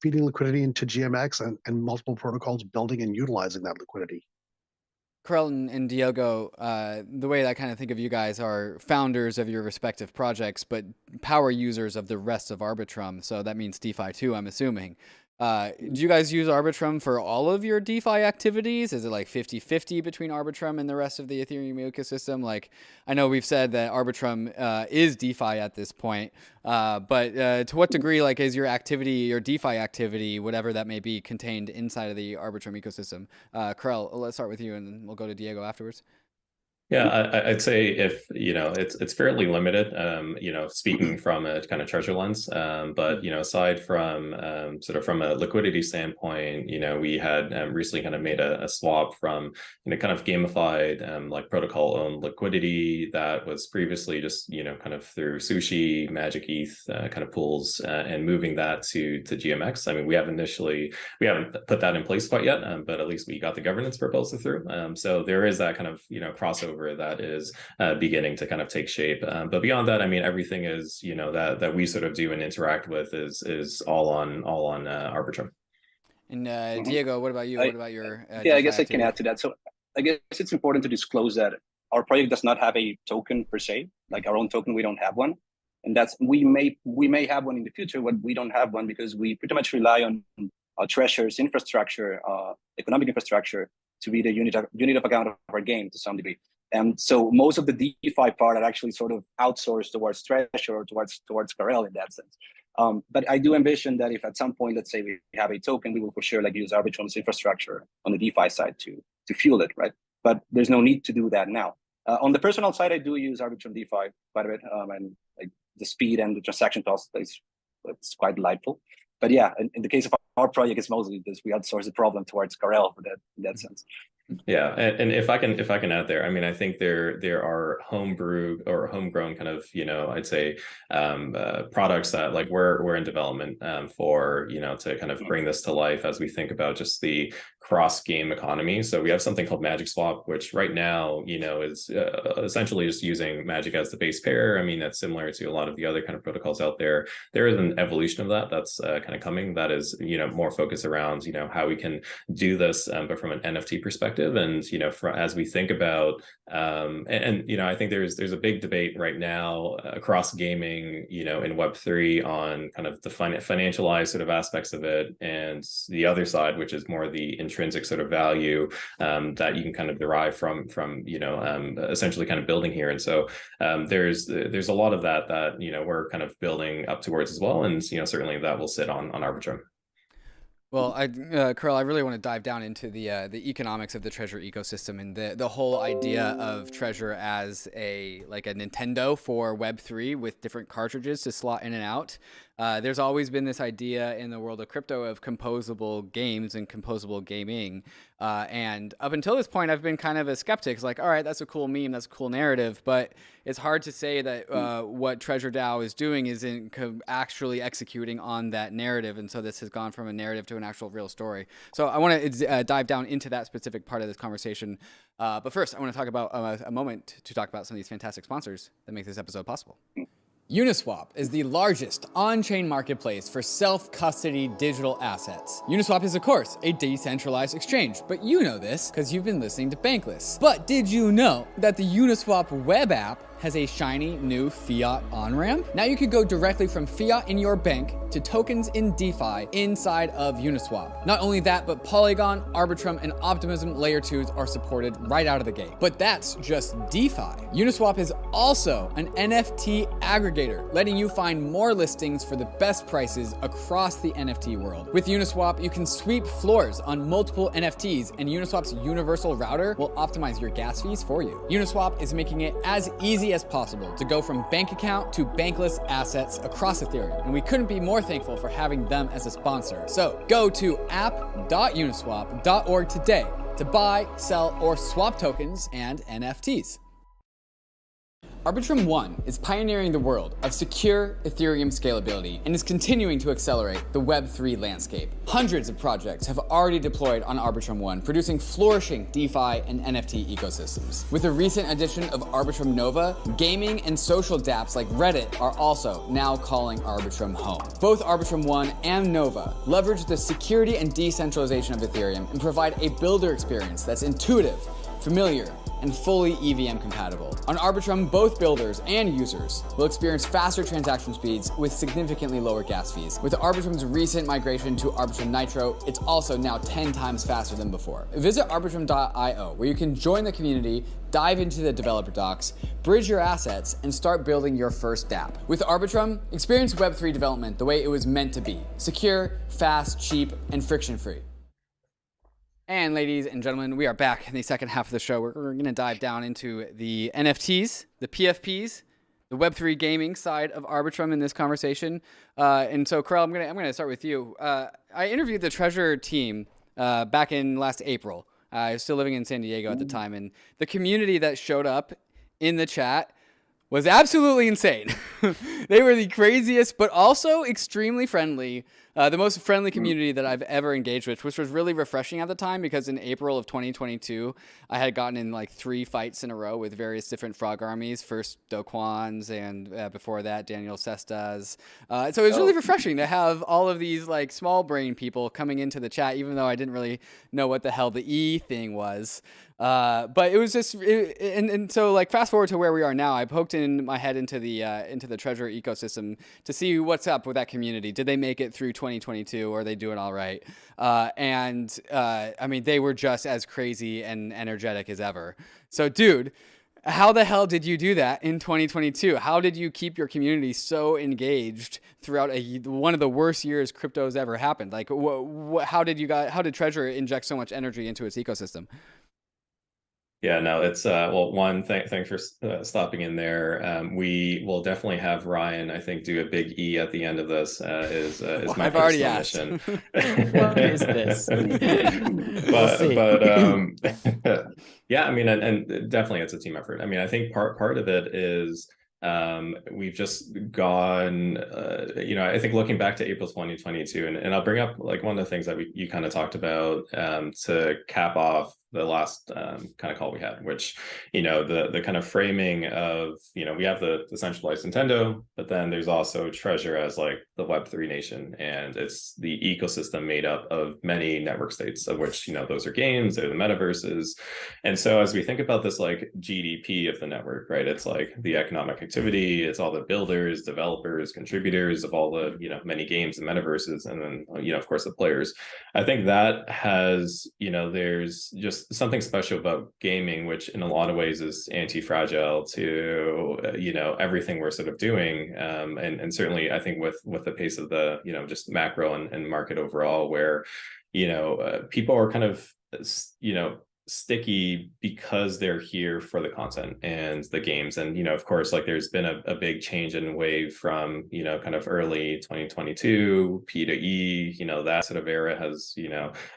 feeding liquidity into GMX and multiple protocols building and utilizing that liquidity. Karel and Diego, the way I kind of think of you guys are founders of your respective projects, but power users of the rest of Arbitrum. So that means DeFi too, I'm assuming. Do you guys use Arbitrum for all of your DeFi activities? Is it like 50-50 between Arbitrum and the rest of the Ethereum ecosystem? Like, I know we've said that Arbitrum is DeFi at this point, but to what degree, like, is your activity, your DeFi activity, whatever that may be, contained inside of the Arbitrum ecosystem? Karel, let's start with you, and then we'll go to Diego afterwards. Yeah, I'd say if it's fairly limited. Speaking from a kind of treasure lens, but aside from sort of from a liquidity standpoint, we had recently kind of made a swap from kind of gamified like protocol owned liquidity that was previously just kind of through Sushi, Magic ETH kind of pools, and moving that to GMX. I mean, we haven't put that in place quite yet, but at least we got the governance proposal through. So there is that kind of crossover that is beginning to kind of take shape. But beyond that, I mean, everything is that we sort of do and interact with is all on Arbitrum. And Diego, what about you? What about your I guess I can add to that. So I guess it's important to disclose that our project does not have a token per se, like our own token. We don't have one, and that's we may have one in the future, but we don't have one because we pretty much rely on Treasure's infrastructure, economic infrastructure, to be the unit of account of our game to some degree. And so most of the DeFi part are actually sort of outsourced towards Treasure or towards Karel in that sense. But I do envision that if at some point, let's say we have a token, we will for sure like use Arbitrum's infrastructure on the DeFi side to fuel it, right? But there's no need to do that now. On the personal side, I do use Arbitrum DeFi quite a bit, and like the speed and the transaction cost is quite delightful. But yeah, in the case of our project, it's mostly this we outsource the problem towards Karel for that in that sense. Yeah, and if I can add there, I mean, I think there are homebrew or homegrown kind of I'd say products that like we're in development for to kind of bring this to life as we think about just the cross game economy. So we have something called Magic Swap, which right now is essentially just using Magic as the base pair. I mean, that's similar to a lot of the other kind of protocols out there. There is an evolution of that's kind of coming. That is more focused around how we can do this, but from an NFT perspective. And as we think about I think there's a big debate right now across gaming in Web3 on kind of the financialized sort of aspects of it, and the other side, which is more the intrinsic sort of value that you can kind of derive from essentially kind of building here. And so there's a lot of that we're kind of building up towards as well, and certainly that will sit on Arbitrum. Well, Karel, I really want to dive down into the economics of the Treasure ecosystem and the whole idea of Treasure as a Nintendo for Web3 with different cartridges to slot in and out. There's always been this idea in the world of crypto of composable games and composable gaming. And up until this point, I've been kind of a skeptic. It's like, all right, that's a cool meme, that's a cool narrative, but it's hard to say that what Treasure DAO is doing isn't actually executing on that narrative. And so this has gone from a narrative to an actual real story. So I want to dive down into that specific part of this conversation. But first, I want to talk about a moment to talk about some of these fantastic sponsors that make this episode possible. UNISWAP is the largest on-chain marketplace for self-custody digital assets. UNISWAP is, of course, a decentralized exchange, but you know this because you've been listening to Bankless. But did you know that the UNISWAP web app has a shiny new fiat on-ramp? Now you can go directly from fiat in your bank to tokens in DeFi inside of Uniswap. Not only that, but Polygon, Arbitrum, and Optimism Layer 2s are supported right out of the gate. But that's just DeFi. Uniswap is also an NFT aggregator, letting you find more listings for the best prices across the NFT world. With Uniswap, you can sweep floors on multiple NFTs, and Uniswap's universal router will optimize your gas fees for you. Uniswap is making it as easy as possible to go from bank account to bankless assets across Ethereum, and we couldn't be more thankful for having them as a sponsor. So go to app.uniswap.org today to buy, sell, or swap tokens and NFTs. Arbitrum One is pioneering the world of secure Ethereum scalability and is continuing to accelerate the Web3 landscape. Hundreds of projects have already deployed on Arbitrum One, producing flourishing DeFi and NFT ecosystems. With the recent addition of Arbitrum Nova, gaming and social dApps like Reddit are also now calling Arbitrum home. Both Arbitrum One and Nova leverage the security and decentralization of Ethereum and provide a builder experience that's intuitive, familiar, and fully EVM compatible. On Arbitrum, both builders and users will experience faster transaction speeds with significantly lower gas fees. With Arbitrum's recent migration to Arbitrum Nitro, it's also now 10 times faster than before. Visit arbitrum.io, where you can join the community, dive into the developer docs, bridge your assets, and start building your first dApp. With Arbitrum, experience Web3 development the way it was meant to be: secure, fast, cheap, and friction-free. And ladies and gentlemen, we are back in the second half of the show. We're going to dive down into the NFTs, the PFPs, the Web3 gaming side of Arbitrum in this conversation. And so, Karel, I'm gonna start with you. I interviewed the Treasure team back in last April. I was still living in San Diego at the time, and the community that showed up in the chat was absolutely insane. They were the craziest, but also extremely friendly. The most friendly community that I've ever engaged with, which was really refreshing at the time, because in April of 2022, I had gotten in like 3 fights in a row with various different frog armies. First Do Kwon's, and before that, Daniel Sesta's. So it was really refreshing to have all of these like small brain people coming into the chat, even though I didn't really know what the hell the E thing was. But it was just, and so like fast forward to where we are now, I poked in my head into the Treasure ecosystem to see what's up with that community. Did they make it through 2022? Or are they doing all right? I mean, they were just as crazy and energetic as ever. So, dude, how the hell did you do that in 2022? How did you keep your community so engaged throughout one of the worst years crypto's ever happened? Like, how did Treasure inject so much energy into its ecosystem? Yeah, no, it's well, one, thanks for stopping in there. We will definitely have Ryan, I think, do a big E at the end of this. Is my I've already personal asked. mission. What is this? Yeah, I mean, and definitely it's a team effort. I mean, I think part of it is we've just gone, I think looking back to April 2022, and I'll bring up like one of the things that you kind of talked about to cap off the last kind of call we had, which, the kind of framing of, we have the centralized Nintendo, but then there's also Treasure as like the Web3 nation, and it's the ecosystem made up of many network states, of which, those are games, they're the metaverses. And so as we think about this like GDP of the network, right, it's like the economic activity, it's all the builders, developers, contributors of all the, many games and metaverses, and then, of course, the players. I think that has, there's just something special about gaming, which in a lot of ways is anti-fragile to, everything we're sort of doing. And certainly I think with the pace of the, just macro and market overall, where, people are kind of, sticky because they're here for the content and the games. And of course, like there's been a big change in wave from kind of early 2022 P to E, that sort of era has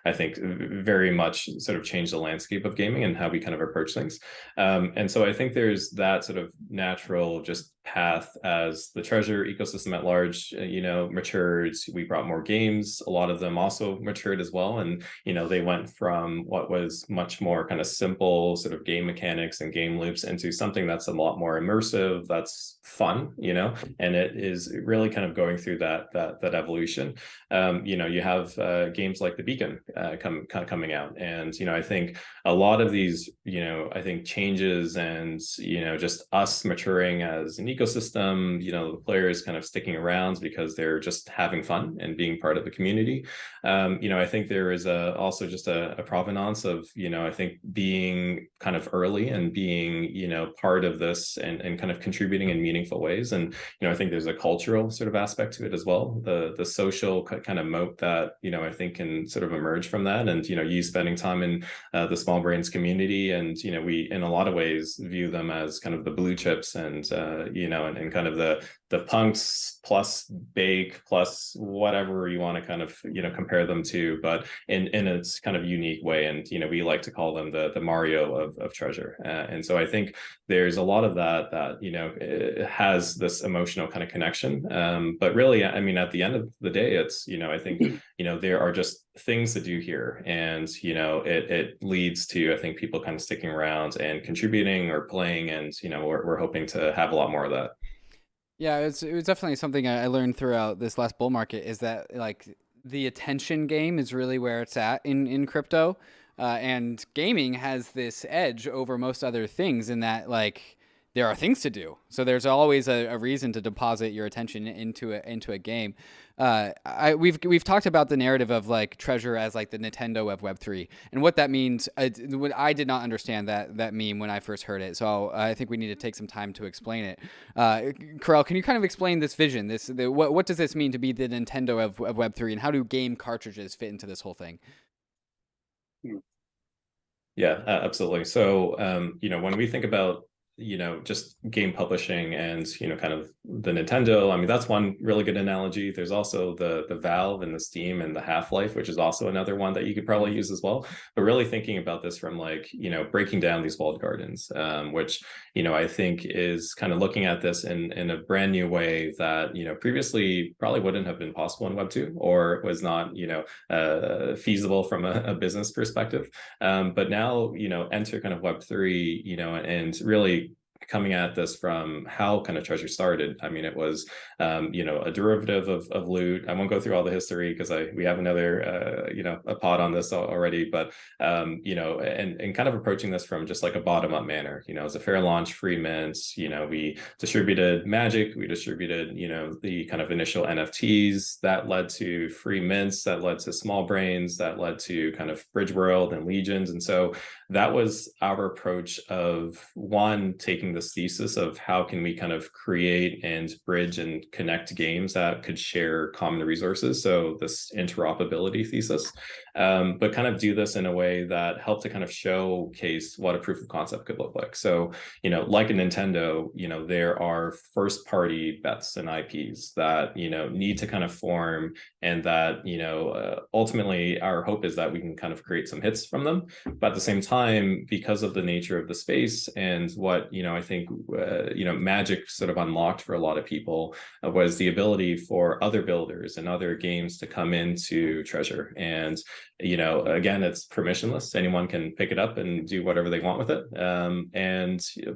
I think very much sort of changed the landscape of gaming and how we kind of approach things. And so I think there's that sort of natural just path as the Treasure ecosystem at large matured. We brought more games, a lot of them also matured as well, and they went from what was much more kind of simple sort of game mechanics and game loops into something that's a lot more immersive, that's fun, and it is really kind of going through that evolution. You have games like the Beacon coming out, and I think a lot of these I think changes and just us maturing as an ecosystem, the players kind of sticking around because they're just having fun and being part of the community. I think there is also just a provenance of I think being kind of early and being part of this and kind of contributing in meaningful ways. And I think there's a cultural sort of aspect to it as well, the social kind of moat that I think can sort of emerge from that. And you spending time in the small brains community, and we in a lot of ways view them as kind of the blue chips, and and kind of the punks plus bake plus whatever you want to kind of compare them to, but in its kind of unique way. And we like to call them the Mario of Treasure. And so I think there's a lot of that it has this emotional kind of connection. But really, I mean, at the end of the day, it's I think there are just things to do here, and it leads to I think people kind of sticking around and contributing or playing, and we're hoping to have a lot more of that. Yeah, it was definitely something I learned throughout this last bull market, is that like the attention game is really where it's at in crypto, and gaming has this edge over most other things in that like there are things to do. So there's always a reason to deposit your attention into a game. We've talked about the narrative of like Treasure as like the Nintendo of Web3 and what that means. I did not understand that meme when I first heard it, so I think we need to take some time to explain it. Karel, can you kind of explain this vision? What does this mean to be the Nintendo of Web3, and how do game cartridges fit into this whole thing? Yeah, absolutely. So, when we think about, just game publishing and, kind of the Nintendo, I mean, that's one really good analogy. There's also the Valve and the Steam and the Half-Life, which is also another one that you could probably use as well. But really thinking about this from like, breaking down these walled gardens, which, I think is kind of looking at this in a brand new way that, previously probably wouldn't have been possible in Web2 or was not, feasible from a business perspective. But now, enter kind of Web3, and really coming at this from how kind of Treasure started. I mean, it was, a derivative of loot. I won't go through all the history because we have another, a pod on this already, but, and kind of approaching this from just like a bottom up manner, as a fair launch, free mints, we distributed magic, we distributed, the kind of initial NFTs that led to free mints, that led to small brains, that led to kind of Bridge World and Legions. And so that was our approach of one, taking this thesis of how can we kind of create and bridge and connect games that could share common resources. So this interoperability thesis, but kind of do this in a way that helped to kind of showcase what a proof of concept could look like. So, like a Nintendo, there are first party bets and IPs that, need to kind of form, and that, ultimately our hope is that we can kind of create some hits from them. But at the same time, because of the nature of the space and what, I think, Magic sort of unlocked for a lot of people was the ability for other builders and other games to come into Treasure. And, again, it's permissionless. Anyone can pick it up and do whatever they want with it.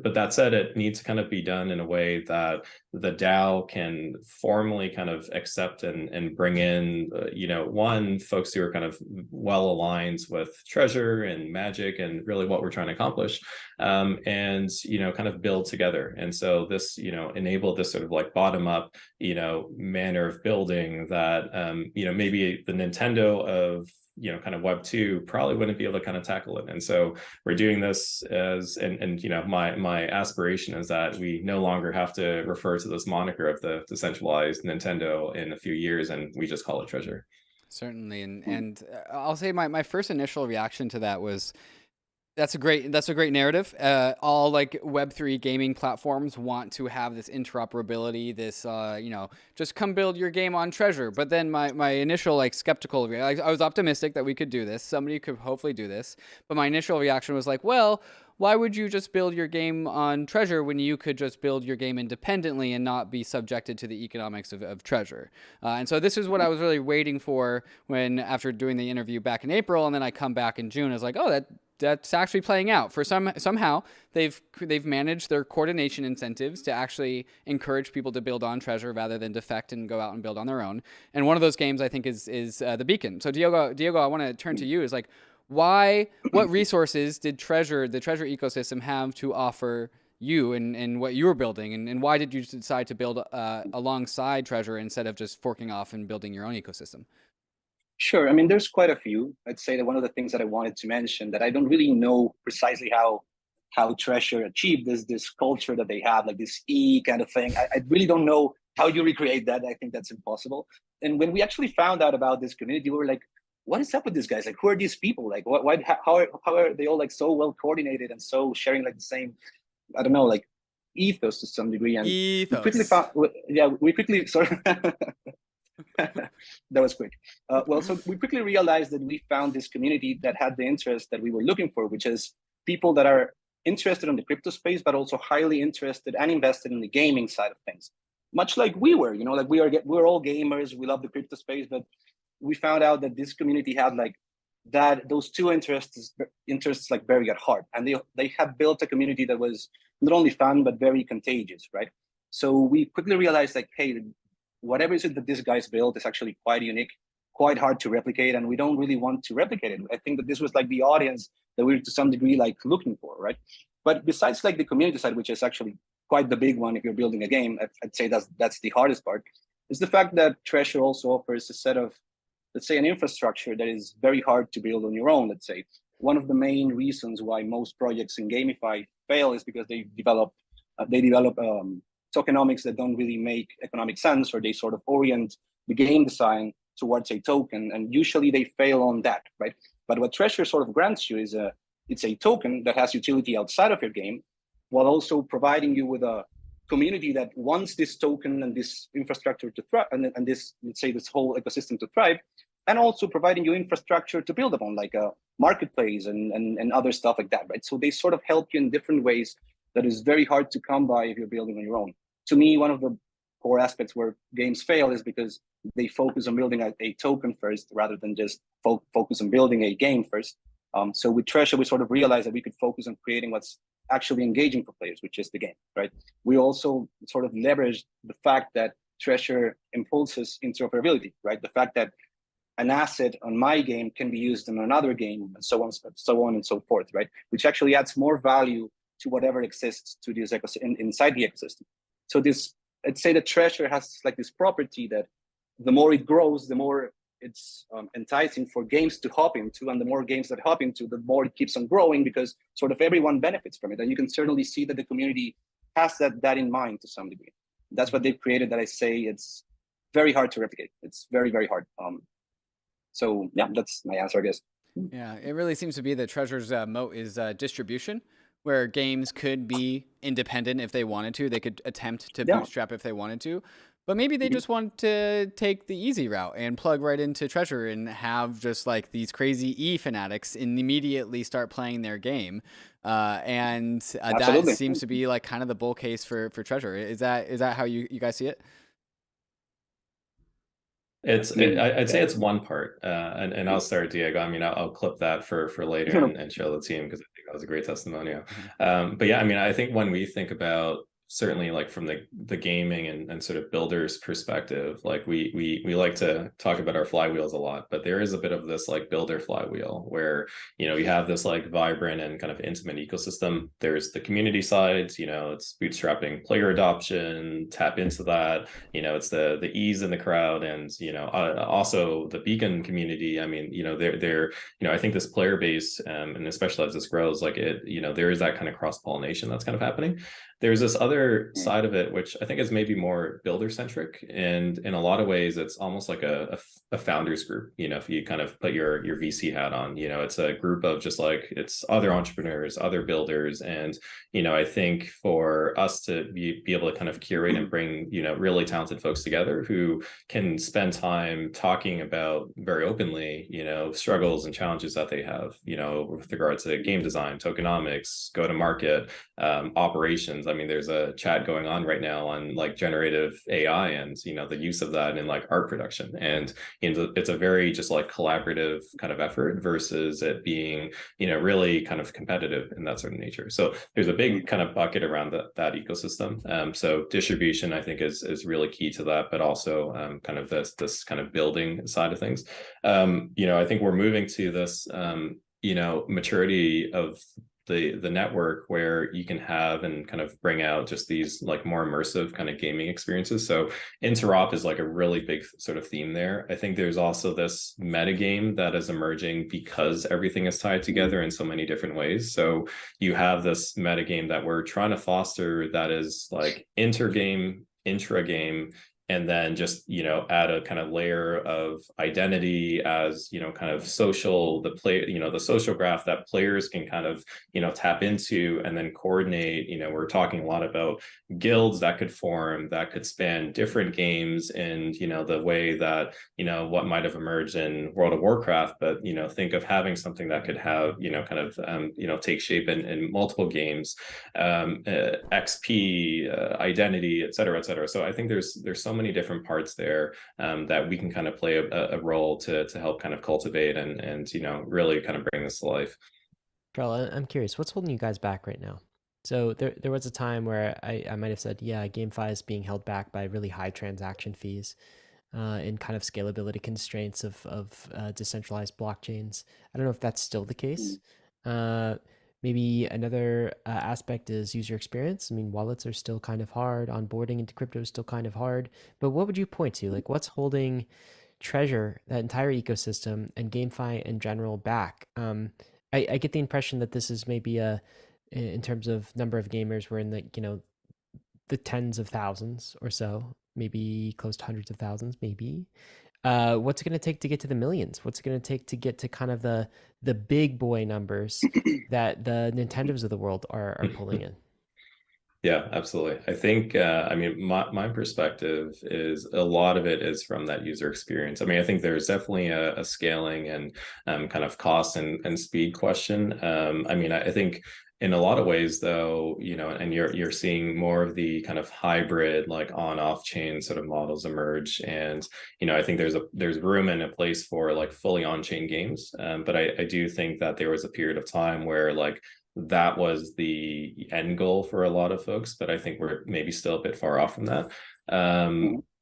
But that said, it needs to kind of be done in a way that the DAO can formally kind of accept and bring in, one, folks who are kind of well aligned with Treasure and Magic and really what we're trying to accomplish, and, kind of build together. And so this, enabled this sort of like bottom up, manner of building that, maybe the Nintendo of, kind of Web2 probably wouldn't be able to kind of tackle it. And so we're doing this as, and my aspiration is that we no longer have to refer to this moniker of the decentralized Nintendo in a few years, and we just call it Treasure. Certainly. And I'll say my first initial reaction to that was, that's a great narrative. All like Web3 gaming platforms want to have this interoperability, this, just come build your game on Treasure. But then my initial like skeptical, I was optimistic that we could do this. Somebody could hopefully do this. But my initial reaction was like, well, why would you just build your game on Treasure when you could just build your game independently and not be subjected to the economics of Treasure? And so this is what I was really waiting for after doing the interview back in April, and then I come back in June. I was like, oh, that's actually playing out. Somehow they've managed their coordination incentives to actually encourage people to build on Treasure rather than defect and go out and build on their own. And one of those games I think is the Beacon. So Diogo, I want to turn to you. Is like, what resources did the Treasure ecosystem have to offer you and what you were building, and why did you decide to build alongside Treasure instead of just forking off and building your own ecosystem? Sure. I mean, there's quite a few. I'd say that one of the things that I wanted to mention that I don't really know precisely how Treasure achieved this culture that they have, like this kind of thing. I really don't know how you recreate that. I think that's impossible. And when we actually found out about this community, we were like, what is up with these guys? Like, who are these people? Like, how are they all like so well coordinated and so sharing like the same, I don't know, like ethos to some degree? And we quickly found, sorry. That was quick. So we quickly realized that we found this community that had the interest that we were looking for, which is people that are interested in the crypto space, but also highly interested and invested in the gaming side of things. Much like we were, like we're all gamers, we love the crypto space, but we found out that this community had like those two interests like very at heart, and they had built a community that was not only fun but very contagious, right? So we quickly realized like, hey, whatever is it that this guy's built is actually quite unique, quite hard to replicate, and we don't really want to replicate it. I think that this was like the audience that we were to some degree like looking for, right? But besides like the community side, which is actually quite the big one if you're building a game, I'd say that's the hardest part, is the fact that Treasure also offers a set of, let's say, an infrastructure that is very hard to build on your own. Let's say one of the main reasons why most projects in GameFi fail is because they develop tokenomics that don't really make economic sense, or they sort of orient the game design towards a token, and usually they fail on that, right? But what Treasure sort of grants you is it's a token that has utility outside of your game, while also providing you with a community that wants this token and this infrastructure to thrive, and this, let's say, this whole ecosystem to thrive, and also providing you infrastructure to build upon, like a marketplace and other stuff like that, right? So they sort of help you in different ways that is very hard to come by if you're building on your own. To me, one of the core aspects where games fail is because they focus on building a token first rather than just focus on building a game first. So with Treasure, we sort of realized that we could focus on creating what's actually engaging for players, which is the game, right? We also sort of leveraged the fact that Treasure impulses interoperability, right? The fact that an asset on my game can be used in another game, and so on and so forth, right? Which actually adds more value to whatever exists to this ecosystem inside the ecosystem. So this, let's say, the Treasure has like this property that the more it grows, the more it's enticing for games to hop into, and the more games that hop into, the more it keeps on growing, because sort of everyone benefits from it. And you can certainly see that the community has that in mind to some degree. That's what they've created, that I say it's very hard to replicate. It's very, very hard. So yeah, that's my answer, I guess. Yeah, it really seems to be that Treasure's moat is distribution, where games could be independent if they wanted to. They could attempt to bootstrap if they wanted to. But maybe they just want to take the easy route and plug right into Treasure and have just like these crazy fanatics and immediately start playing their game. That seems to be like kind of the bull case for Treasure. Is that how you guys see it? I'd say it's one part, and I'll start, Diego. I mean, I'll clip that for later and show the team, because I think that was a great testimonial. But yeah, I mean, I think when we think about, certainly like from the gaming and sort of builders perspective, like we like to talk about our flywheels a lot, but there is a bit of this like builder flywheel where, you know, you have this like vibrant and kind of intimate ecosystem. There's the community side, you know, it's bootstrapping player adoption, tap into that, you know, it's the ease in the crowd, and, you know, also the Beacon community. I mean, you know, they're you know, I think this player base, and especially as this grows, like it, you know, there is that kind of cross-pollination that's kind of happening. There's this other side of it, which I think is maybe more builder centric. And in a lot of ways, it's almost like a founders group. You know, if you kind of put your VC hat on, you know, it's a group of just like, it's other entrepreneurs, other builders. And, you know, I think for us to be able to kind of curate and bring, you know, really talented folks together who can spend time talking about very openly, you know, struggles and challenges that they have, you know, with regards to game design, tokenomics, go to market, operations. I mean, there's a chat going on right now on like generative AI and, you know, the use of that in like art production. And, you know, it's a very just like collaborative kind of effort versus it being, you know, really kind of competitive in that sort of nature. So there's a big kind of bucket around that ecosystem. So distribution, I think, is really key to that, but also kind of this kind of building side of things. You know, I think we're moving to this, you know, maturity of the network where you can have and kind of bring out just these like more immersive kind of gaming experiences. So interop is like a really big sort of theme there. I think there's also this metagame that is emerging because everything is tied together in so many different ways. So you have this metagame that we're trying to foster that is like intergame, intra-game, and then just, you know, add a kind of layer of identity as, you know, kind of social, the social graph that players can kind of, you know, tap into and then coordinate. You know, we're talking a lot about guilds that could form, that could span different games, and, you know, the way that, you know, what might have emerged in World of Warcraft, but, you know, think of having something that could have, you know, kind of, you know, take shape in multiple games, XP, identity, et cetera, et cetera. So I think there's so many different parts there that we can kind of play a role to help kind of cultivate and you know, really kind of bring this to life. Carl, I'm curious, what's holding you guys back right now? So there was a time where I might have said, yeah, GameFi is being held back by really high transaction fees and kind of scalability constraints of decentralized blockchains. I don't know if that's still the case. Maybe another aspect is user experience. I mean, wallets are still kind of hard. Onboarding into crypto is still kind of hard. But what would you point to? Like, what's holding Treasure, that entire ecosystem, and GameFi in general back? I get the impression that this is maybe in terms of number of gamers, we're in the, you know, the tens of thousands or so, maybe close to hundreds of thousands, maybe. What's it going to take to get to the millions? What's it going to take to get to kind of the big boy numbers that the Nintendos of the world are pulling in? Yeah, absolutely. I think, I mean, my perspective is a lot of it is from that user experience. I mean, I think there's definitely a scaling and kind of cost and speed question. I mean, I think in a lot of ways, though, you know, and you're seeing more of the kind of hybrid, like on-off chain sort of models emerge. And, you know, I think there's room and a place for like fully on-chain games. But I do think that there was a period of time where like that was the end goal for a lot of folks, but I think we're maybe still a bit far off from that.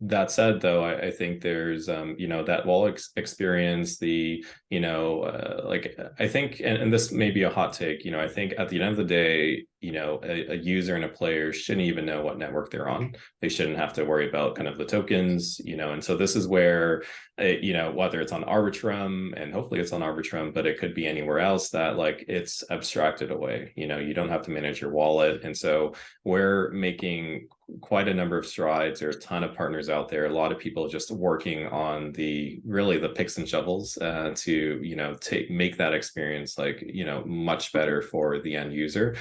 That said, though, I think there's, you know, that wallet experience, the, you know, like I think, and this may be a hot take, you know, I think at the end of the day, you know, a user and a player shouldn't even know what network they're on. They shouldn't have to worry about kind of the tokens, you know, and so this is where, you know, whether it's on Arbitrum, and hopefully it's on Arbitrum, but it could be anywhere else, that like it's abstracted away. You know, you don't have to manage your wallet. And so we're making quite a number of strides. There's a ton of partners out there, a lot of people just working on the really the picks and shovels to, you know, make that experience like, you know, much better for the end user.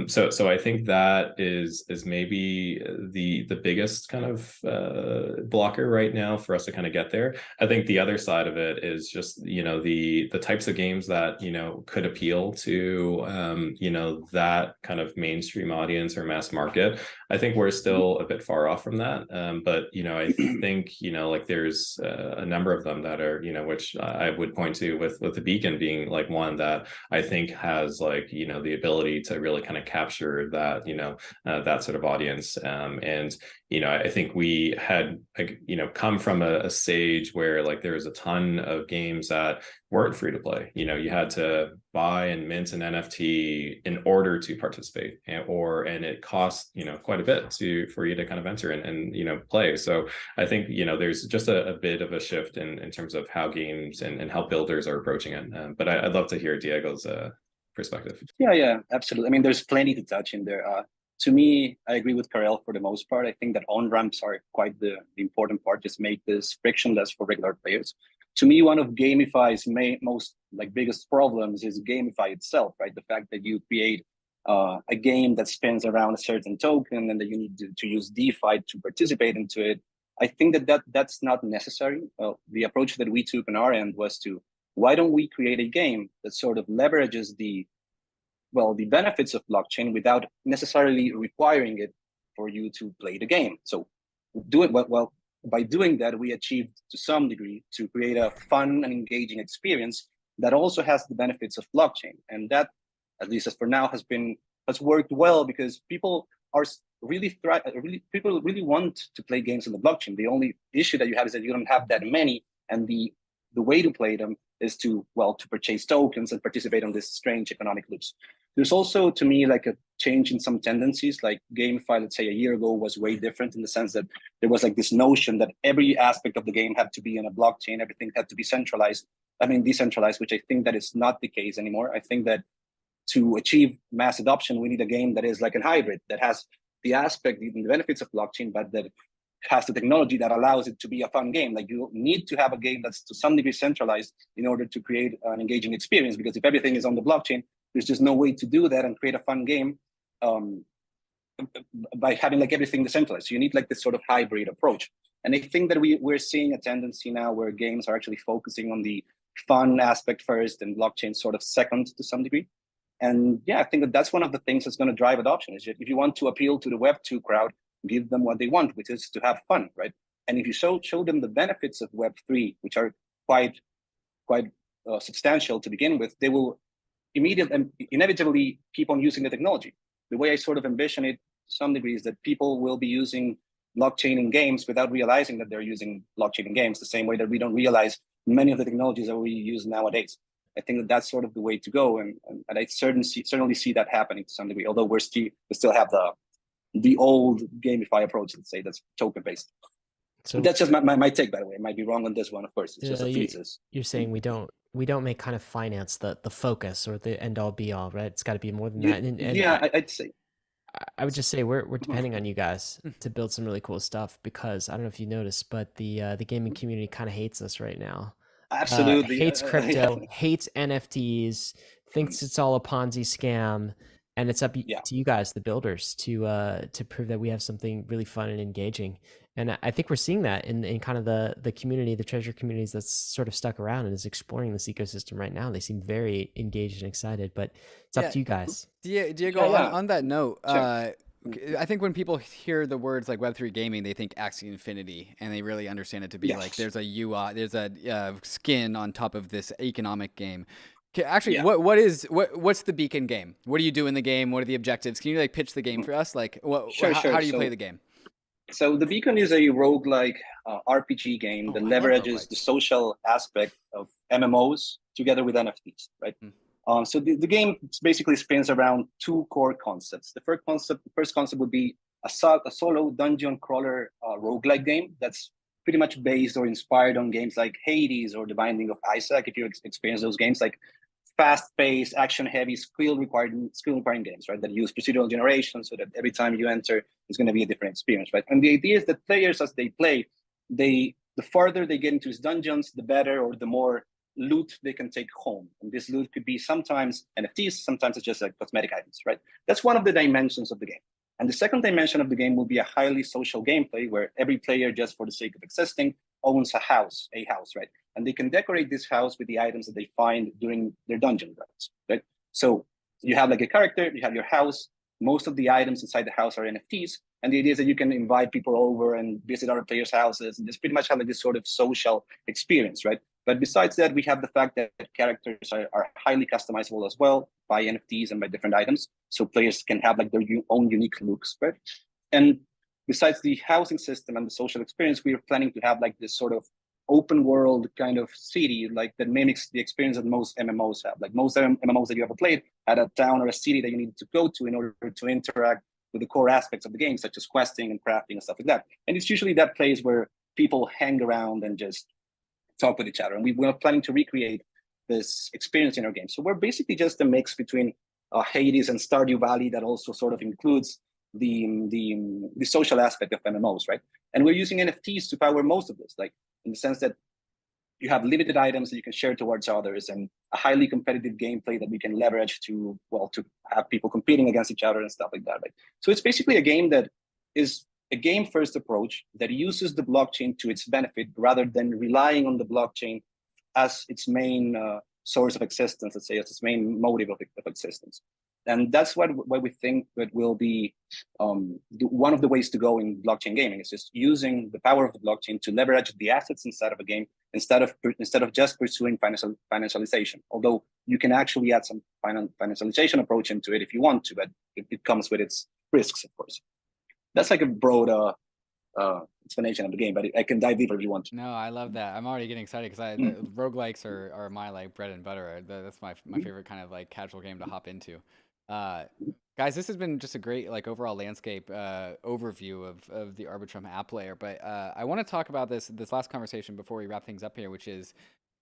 So I think that is maybe the biggest kind of blocker right now for us to kind of get there. I think the other side of it is just, you know, the types of games that, you know, could appeal to you know, that kind of mainstream audience or mass market. I think we're still a bit far off from that. But, you know, I think, you know, like there's a number of them that are, you know, which I would point to with the Beacon being like one that I think has like, you know, the ability to really kind of capture that, you know, that sort of audience. And, you know, I think we had, like, you know, come from a stage where like there was a ton of games that weren't free to play. You know, you had to buy and mint an NFT in order to participate, and it cost, you know, quite a bit for you to kind of enter and you know, play. So I think, you know, there's just a bit of a shift in terms of how games and how builders are approaching it. But I'd love to hear Diego's perspective. Yeah, absolutely. I mean, there's plenty to touch in there. To me, I agree with Karel for the most part. I think that on-ramps are quite the important part, just make this frictionless for regular players. To me, one of gamifi's most like biggest problems is gamify itself, right? The fact that you create a game that spins around a certain token and that you need to use DeFi to participate into it. I think that's not necessary. The approach that we took on our end was to, why don't we create a game that sort of leverages the benefits of blockchain without necessarily requiring it for you to play the game. So do it well. By doing that, we achieved to some degree to create a fun and engaging experience that also has the benefits of blockchain. And that, at least as for now, has worked well because people are people really want to play games on the blockchain. The only issue that you have is that you don't have that many, and the way to play them is to purchase tokens and participate on this strange economic loops. There's also, to me, like a change in some tendencies. Like GameFi, let's say a year ago, was way different in the sense that there was like this notion that every aspect of the game had to be in a blockchain, everything had to be decentralized, which I think that is not the case anymore. I think that to achieve mass adoption, we need a game that is like a hybrid, that has the aspect, the benefits of blockchain, but that has the technology that allows it to be a fun game. Like you need to have a game that's to some degree centralized in order to create an engaging experience, because if everything is on the blockchain, there's just no way to do that and create a fun game by having like everything decentralized. So you need like this sort of hybrid approach. And I think that we're seeing a tendency now where games are actually focusing on the fun aspect first and blockchain sort of second to some degree. And yeah, I think that that's one of the things that's going to drive adoption. Is if you want to appeal to the Web2 crowd, give them what they want, which is to have fun, right? And if you show them the benefits of Web3, which are quite substantial to begin with, they will inevitably keep on using the technology. The way I sort of envision it to some degree is that people will be using blockchain in games without realizing that they're using blockchain in games, the same way that we don't realize many of the technologies that we use nowadays. I think that that's sort of the way to go, and I certainly see that happening to some degree. Although we still have the old GameFi approach, let's say, that's token based. So that's just my take, by the way. I might be wrong on this one, of course. It's just a thesis. You're saying we don't make kind of finance the focus or the end all be all, right? It's got to be more than that. I'd say. I would just say we're depending on you guys to build some really cool stuff, because I don't know if you noticed, but the gaming community kind of hates us right now. Absolutely. Hates Yeah. crypto, hates NFTs, thinks it's all a Ponzi scam, and it's up Yeah. to you guys, the builders, to prove that we have something really fun and engaging. And I think we're seeing that in kind of the community, the treasure communities that's sort of stuck around and is exploring this ecosystem right now. They seem very engaged and excited, but it's up Yeah, to you guys. Diego, Yeah. on that note, Sure. I think when people hear the words like Web3 gaming, they think Axie Infinity, and they really understand it to be like Yes. there's a UI, there's a skin on top of this economic game. Actually, Yeah. what's the Beacon game? What do you do in the game? What are the objectives? Can you like pitch the game for us? Like, Sure, how, sure. how do you So- play the game? So the Beacon is a roguelike RPG game that I love leverages the roguelikes. social aspect of MMOs together with NFTs, right? So the game basically spins around two core concepts. The first concept would be a solo dungeon crawler roguelike game that's pretty much based or inspired on games like Hades or The Binding of Isaac. If you experience those games, like fast-paced, action-heavy, skill-requiring games, right? That use procedural generation, so that every time you enter, it's going to be a different experience, right? And the idea is that players, as they play, the farther they get into these dungeons, the better or the more loot they can take home. And this loot could be sometimes NFTs, sometimes it's just like cosmetic items, right? That's one of the dimensions of the game. And the second dimension of the game will be a highly social gameplay where every player, just for the sake of existing, owns a house, right? And they can decorate this house with the items that they find during their dungeon runs, right? So you have like a character, you have your house, most of the items inside the house are NFTs, and the idea is that you can invite people over and visit other players' houses, and just pretty much have like this sort of social experience, right? But besides that, we have the fact that characters are highly customizable as well by NFTs and by different items, so players can have like their own unique looks, right? And besides the housing system and the social experience, we are planning to have like this sort of open world kind of city, like that mimics the experience that most MMOs have. Like most MMOs that you ever played had a town or a city that you needed to go to in order to interact with the core aspects of the game, such as questing and crafting and stuff like that. And it's usually that place where people hang around and just talk with each other. And we're planning to recreate this experience in our game. So we're basically just a mix between Hades and Stardew Valley that also sort of includes the social aspect of MMOs, right? And we're using NFTs to power most of this, like in the sense that you have limited items that you can share towards others and a highly competitive gameplay that we can leverage to have people competing against each other and stuff like that, right? So it's basically a game that is a game-first approach that uses the blockchain to its benefit rather than relying on the blockchain as its main source of existence, let's say, as its main motive of existence. And that's why we think that will be one of the ways to go in blockchain gaming. Is just using the power of the blockchain to leverage the assets inside of a game instead of just pursuing financialization. Although you can actually add some financialization approach into it if you want to, but it comes with its risks, of course. That's like a broad explanation of the game, but I can dive deeper if you want to. No, I love that. I'm already getting excited because roguelikes are my like bread and butter. That's my favorite kind of like casual game to hop into. Guys, this has been just a great like overall landscape overview of the Arbitrum app layer. But I want to talk about this last conversation before we wrap things up here, which is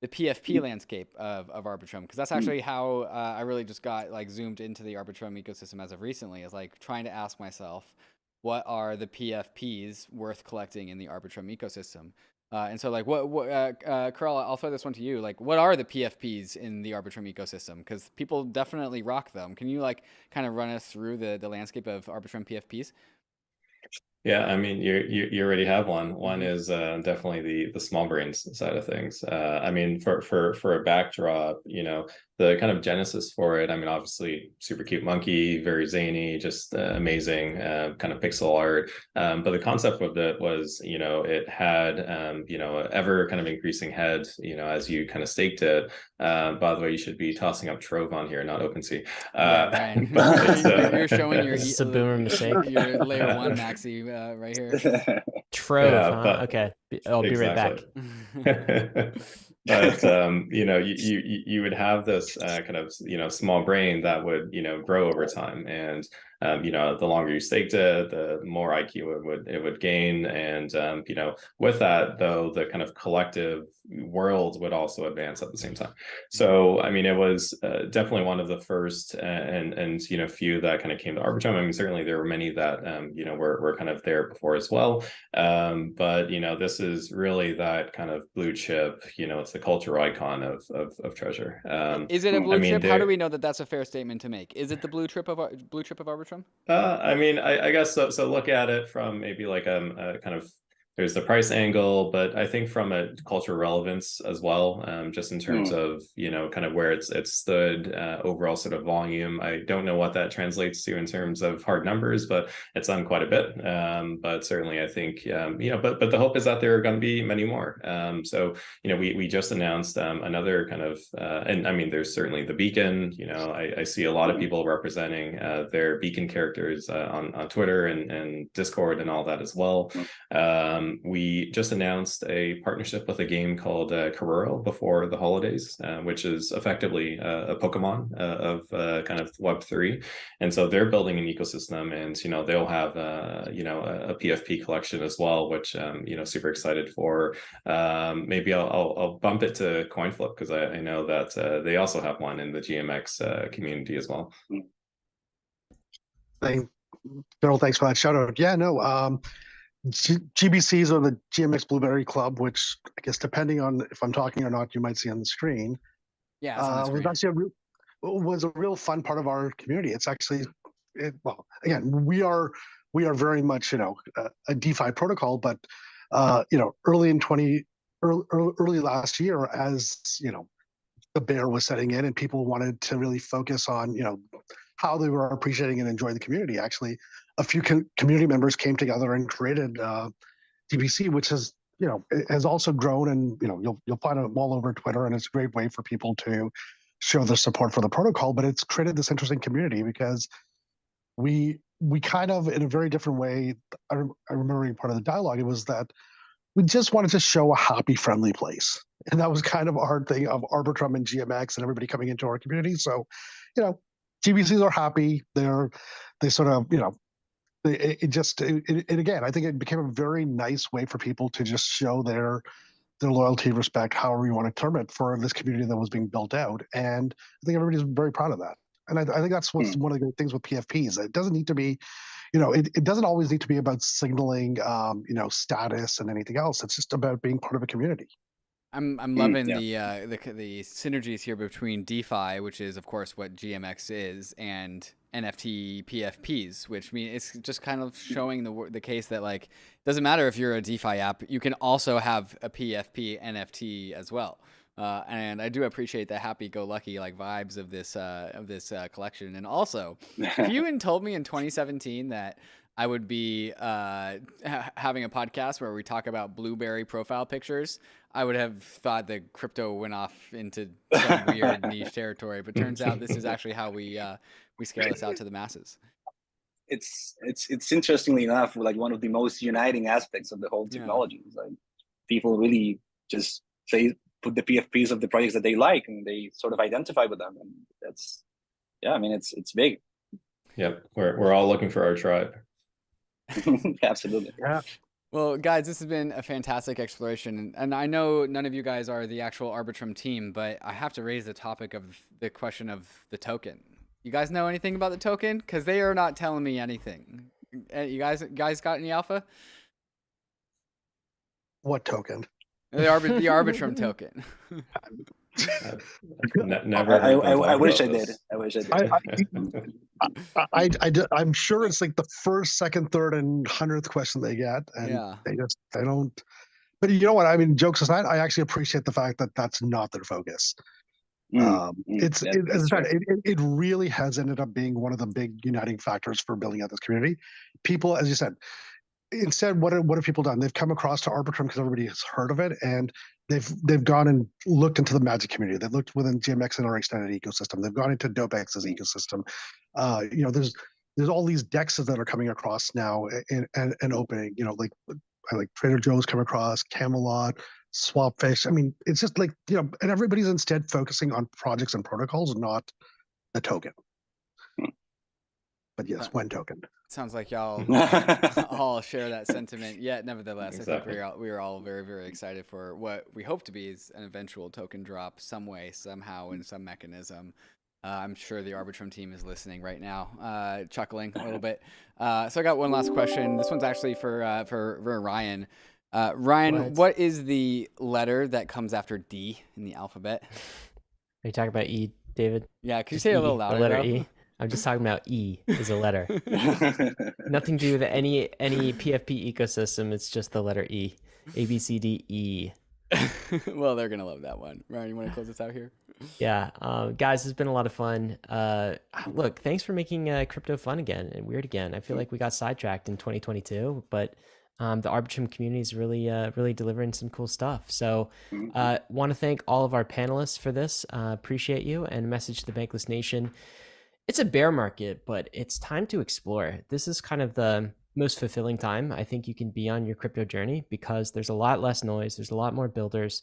the PFP landscape of Arbitrum, because that's actually how I really just got like zoomed into the Arbitrum ecosystem as of recently, is like trying to ask myself, what are the PFPs worth collecting in the Arbitrum ecosystem? And so like Carl, I'll throw this one to you. Like, what are the PFPs in the Arbitrum ecosystem? Because people definitely rock them. Can you like kind of run us through the landscape of Arbitrum PFPs? Yeah, I mean, you already have one. One is definitely the small brains side of things. I mean, for a backdrop, the kind of genesis for it, I mean, obviously super cute monkey, very zany, just amazing kind of pixel art. But the concept of it was, it had, ever kind of increasing head, as you kind of staked it. By the way, you should be tossing up Trove on here, not OpenSea. Ryan, you're showing your boomer mistake. Your layer one maxi right here. Trove, yeah, huh? Okay, I'll be right back. But you would have this kind of small brain that would grow over time, and you know, the longer you staked it, the more IQ it would gain. And you know, with that though, the kind of collective world would also advance at the same time. So I mean, it was definitely one of the first and you know, few that kind of came to Arbitrum. I mean, certainly there were many that you know, were kind of there before as well. But you know, this is really that kind of blue chip, you know, it's the cultural icon of Treasure. Is it a blue I mean, chip? How do we know that that's a fair statement to make? Is it the blue chip of Arbitrum? I mean, I guess so. So look at it from maybe like a kind of, there's the price angle, but I think from a cultural relevance as well, just in terms of, you know, kind of where it stood, overall sort of volume. I don't know what that translates to in terms of hard numbers, but it's on quite a bit. But certainly I think, you know, but the hope is that there are going to be many more. So, you know, we just announced another kind of, and I mean, there's certainly the Beacon, you know, I see a lot of people representing their Beacon characters on Twitter and Discord and all that as well. We just announced a partnership with a game called KRAKEN before the holidays, which is effectively a Pokemon of kind of Web3. And so they're building an ecosystem, and you know, they'll have you know, a PFP collection as well, which you know, super excited for. Maybe I'll bump it to CoinFlip, because I know that they also have one in the GMX community as well. Bill, thanks for that shout out. Yeah, no, GBCs or the GMX Blueberry Club, which I guess depending on if I'm talking or not, you might see on the screen. Yeah, it's on the screen. Was a real fun part of our community. It's actually, well, again, we are very much, you know, a DeFi protocol, but you know, early last year, as you know, the bear was setting in and people wanted to really focus on, you know, how they were appreciating and enjoying the community. Actually, a few community members came together and created DBC, which has, you know, has also grown, and you know, you'll find it all over Twitter, and it's a great way for people to show their support for the protocol. But it's created this interesting community because we kind of, in a very different way, I remember being part of the dialogue, it was that we just wanted to show a happy, friendly place. And that was kind of our thing of Arbitrum and GMX and everybody coming into our community. So, you know, GBCs are happy. They sort of, you know, again, I think it became a very nice way for people to just show their loyalty, respect, however you want to term it, for this community that was being built out. And I think everybody's very proud of that. And I think that's what's one of the great things with PFPs. It doesn't need to be, you know, it doesn't always need to be about signaling, you know, status and anything else. It's just about being part of a community. I'm loving the synergies here between DeFi, which is of course what GMX is, and NFT PFPs, which means it's just kind of showing the case that, like, it doesn't matter if you're a DeFi app, you can also have a PFP NFT as well. And I do appreciate the happy-go-lucky like vibes of this collection. And also, if you had told me in 2017 that I would be having a podcast where we talk about blueberry profile pictures, I would have thought that crypto went off into some weird niche territory. But turns out this is actually how we scale this out to the masses. It's interestingly enough, like one of the most uniting aspects of the whole technology. Is like people really just put the PFPs of the projects that they like, and they sort of identify with them, and that's, yeah, I mean, it's big. Yep, we're all looking for our tribe. Absolutely. Yeah. Well, guys, this has been a fantastic exploration, and I know none of you guys are the actual Arbitrum team, but I have to raise the topic of the question of the token. You guys know anything about the token? Because they are not telling me anything. You guys got any alpha? What token? The Arbitrum token. Never. I wish I did. I wish I did. I'm sure it's like the first, second, third, and 100th question they get, and they don't. But you know what? I mean, jokes aside, I actually appreciate the fact that that's not their focus. As I said, it really has ended up being one of the big uniting factors for building out this community. People, as you said, instead, what have people done? They've come across to Arbitrum because everybody has heard of it, and they've gone and looked into the Magic community. They've looked within GMX and our extended ecosystem. They've gone into DopeX's ecosystem. You know, there's all these dexes that are coming across now and opening. You know, like Trader Joe's come across, Camelot, Swapfish. I mean, it's just like, you know, and everybody's instead focusing on projects and protocols, not the token. But yes, when token. Sounds like y'all all share that sentiment. Yet, nevertheless, I think we are all very, very excited for what we hope to be is an eventual token drop some way, somehow, in some mechanism. I'm sure the Arbitrum team is listening right now, chuckling a little bit. So I got one last question. This one's actually for Ryan. Ryan, what is the letter that comes after D in the alphabet? Are you talking about E, David? Yeah, could you say it a little louder? The letter E. I'm just talking about E is a letter. Nothing to do with any PFP ecosystem. It's just the letter E. A, B, C, D, E. Well, they're gonna love that one. Ryan, you want to close this out here? Yeah, guys, it's been a lot of fun. Look, thanks for making crypto fun again and weird again. I feel like we got sidetracked in 2022, but the Arbitrum community is really delivering some cool stuff. So want to thank all of our panelists for this. Appreciate you, and a message to the Bankless Nation. It's a bear market, but it's time to explore. This is kind of the most fulfilling time I think you can be on your crypto journey, because there's a lot less noise. There's a lot more builders.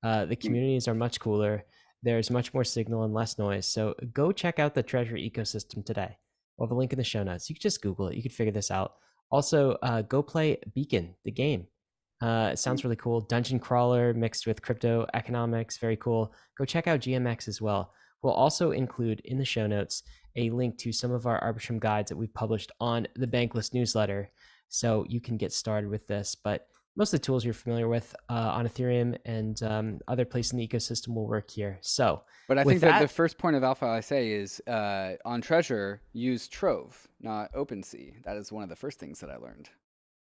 The communities are much cooler. There's much more signal and less noise. So go check out the Treasury ecosystem today. We'll have a link in the show notes. You can just Google it. You can figure this out. Also, go play Beacon, the game. It sounds really cool. Dungeon crawler mixed with crypto economics. Very cool. Go check out GMX as well. We'll also include in the show notes a link to some of our Arbitrum guides that we've published on the Bankless newsletter, so you can get started with this. But most of the tools you're familiar with on Ethereum and other places in the ecosystem will work here. So, but I think that the first point of alpha I say is on Treasure, use Trove, not OpenSea. That is one of the first things that I learned.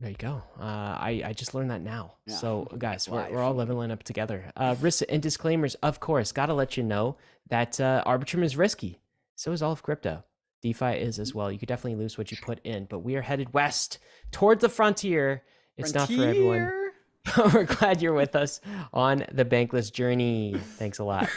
There you go. I just learned that now. Yeah. So guys, we're all leveling up together. Risks and disclaimers, of course. Got to let you know that Arbitrum is risky. So is all of crypto. DeFi is as well. You could definitely lose what you put in, but we are headed west towards the frontier. It's not for everyone. We're glad you're with us on the Bankless journey. Thanks a lot.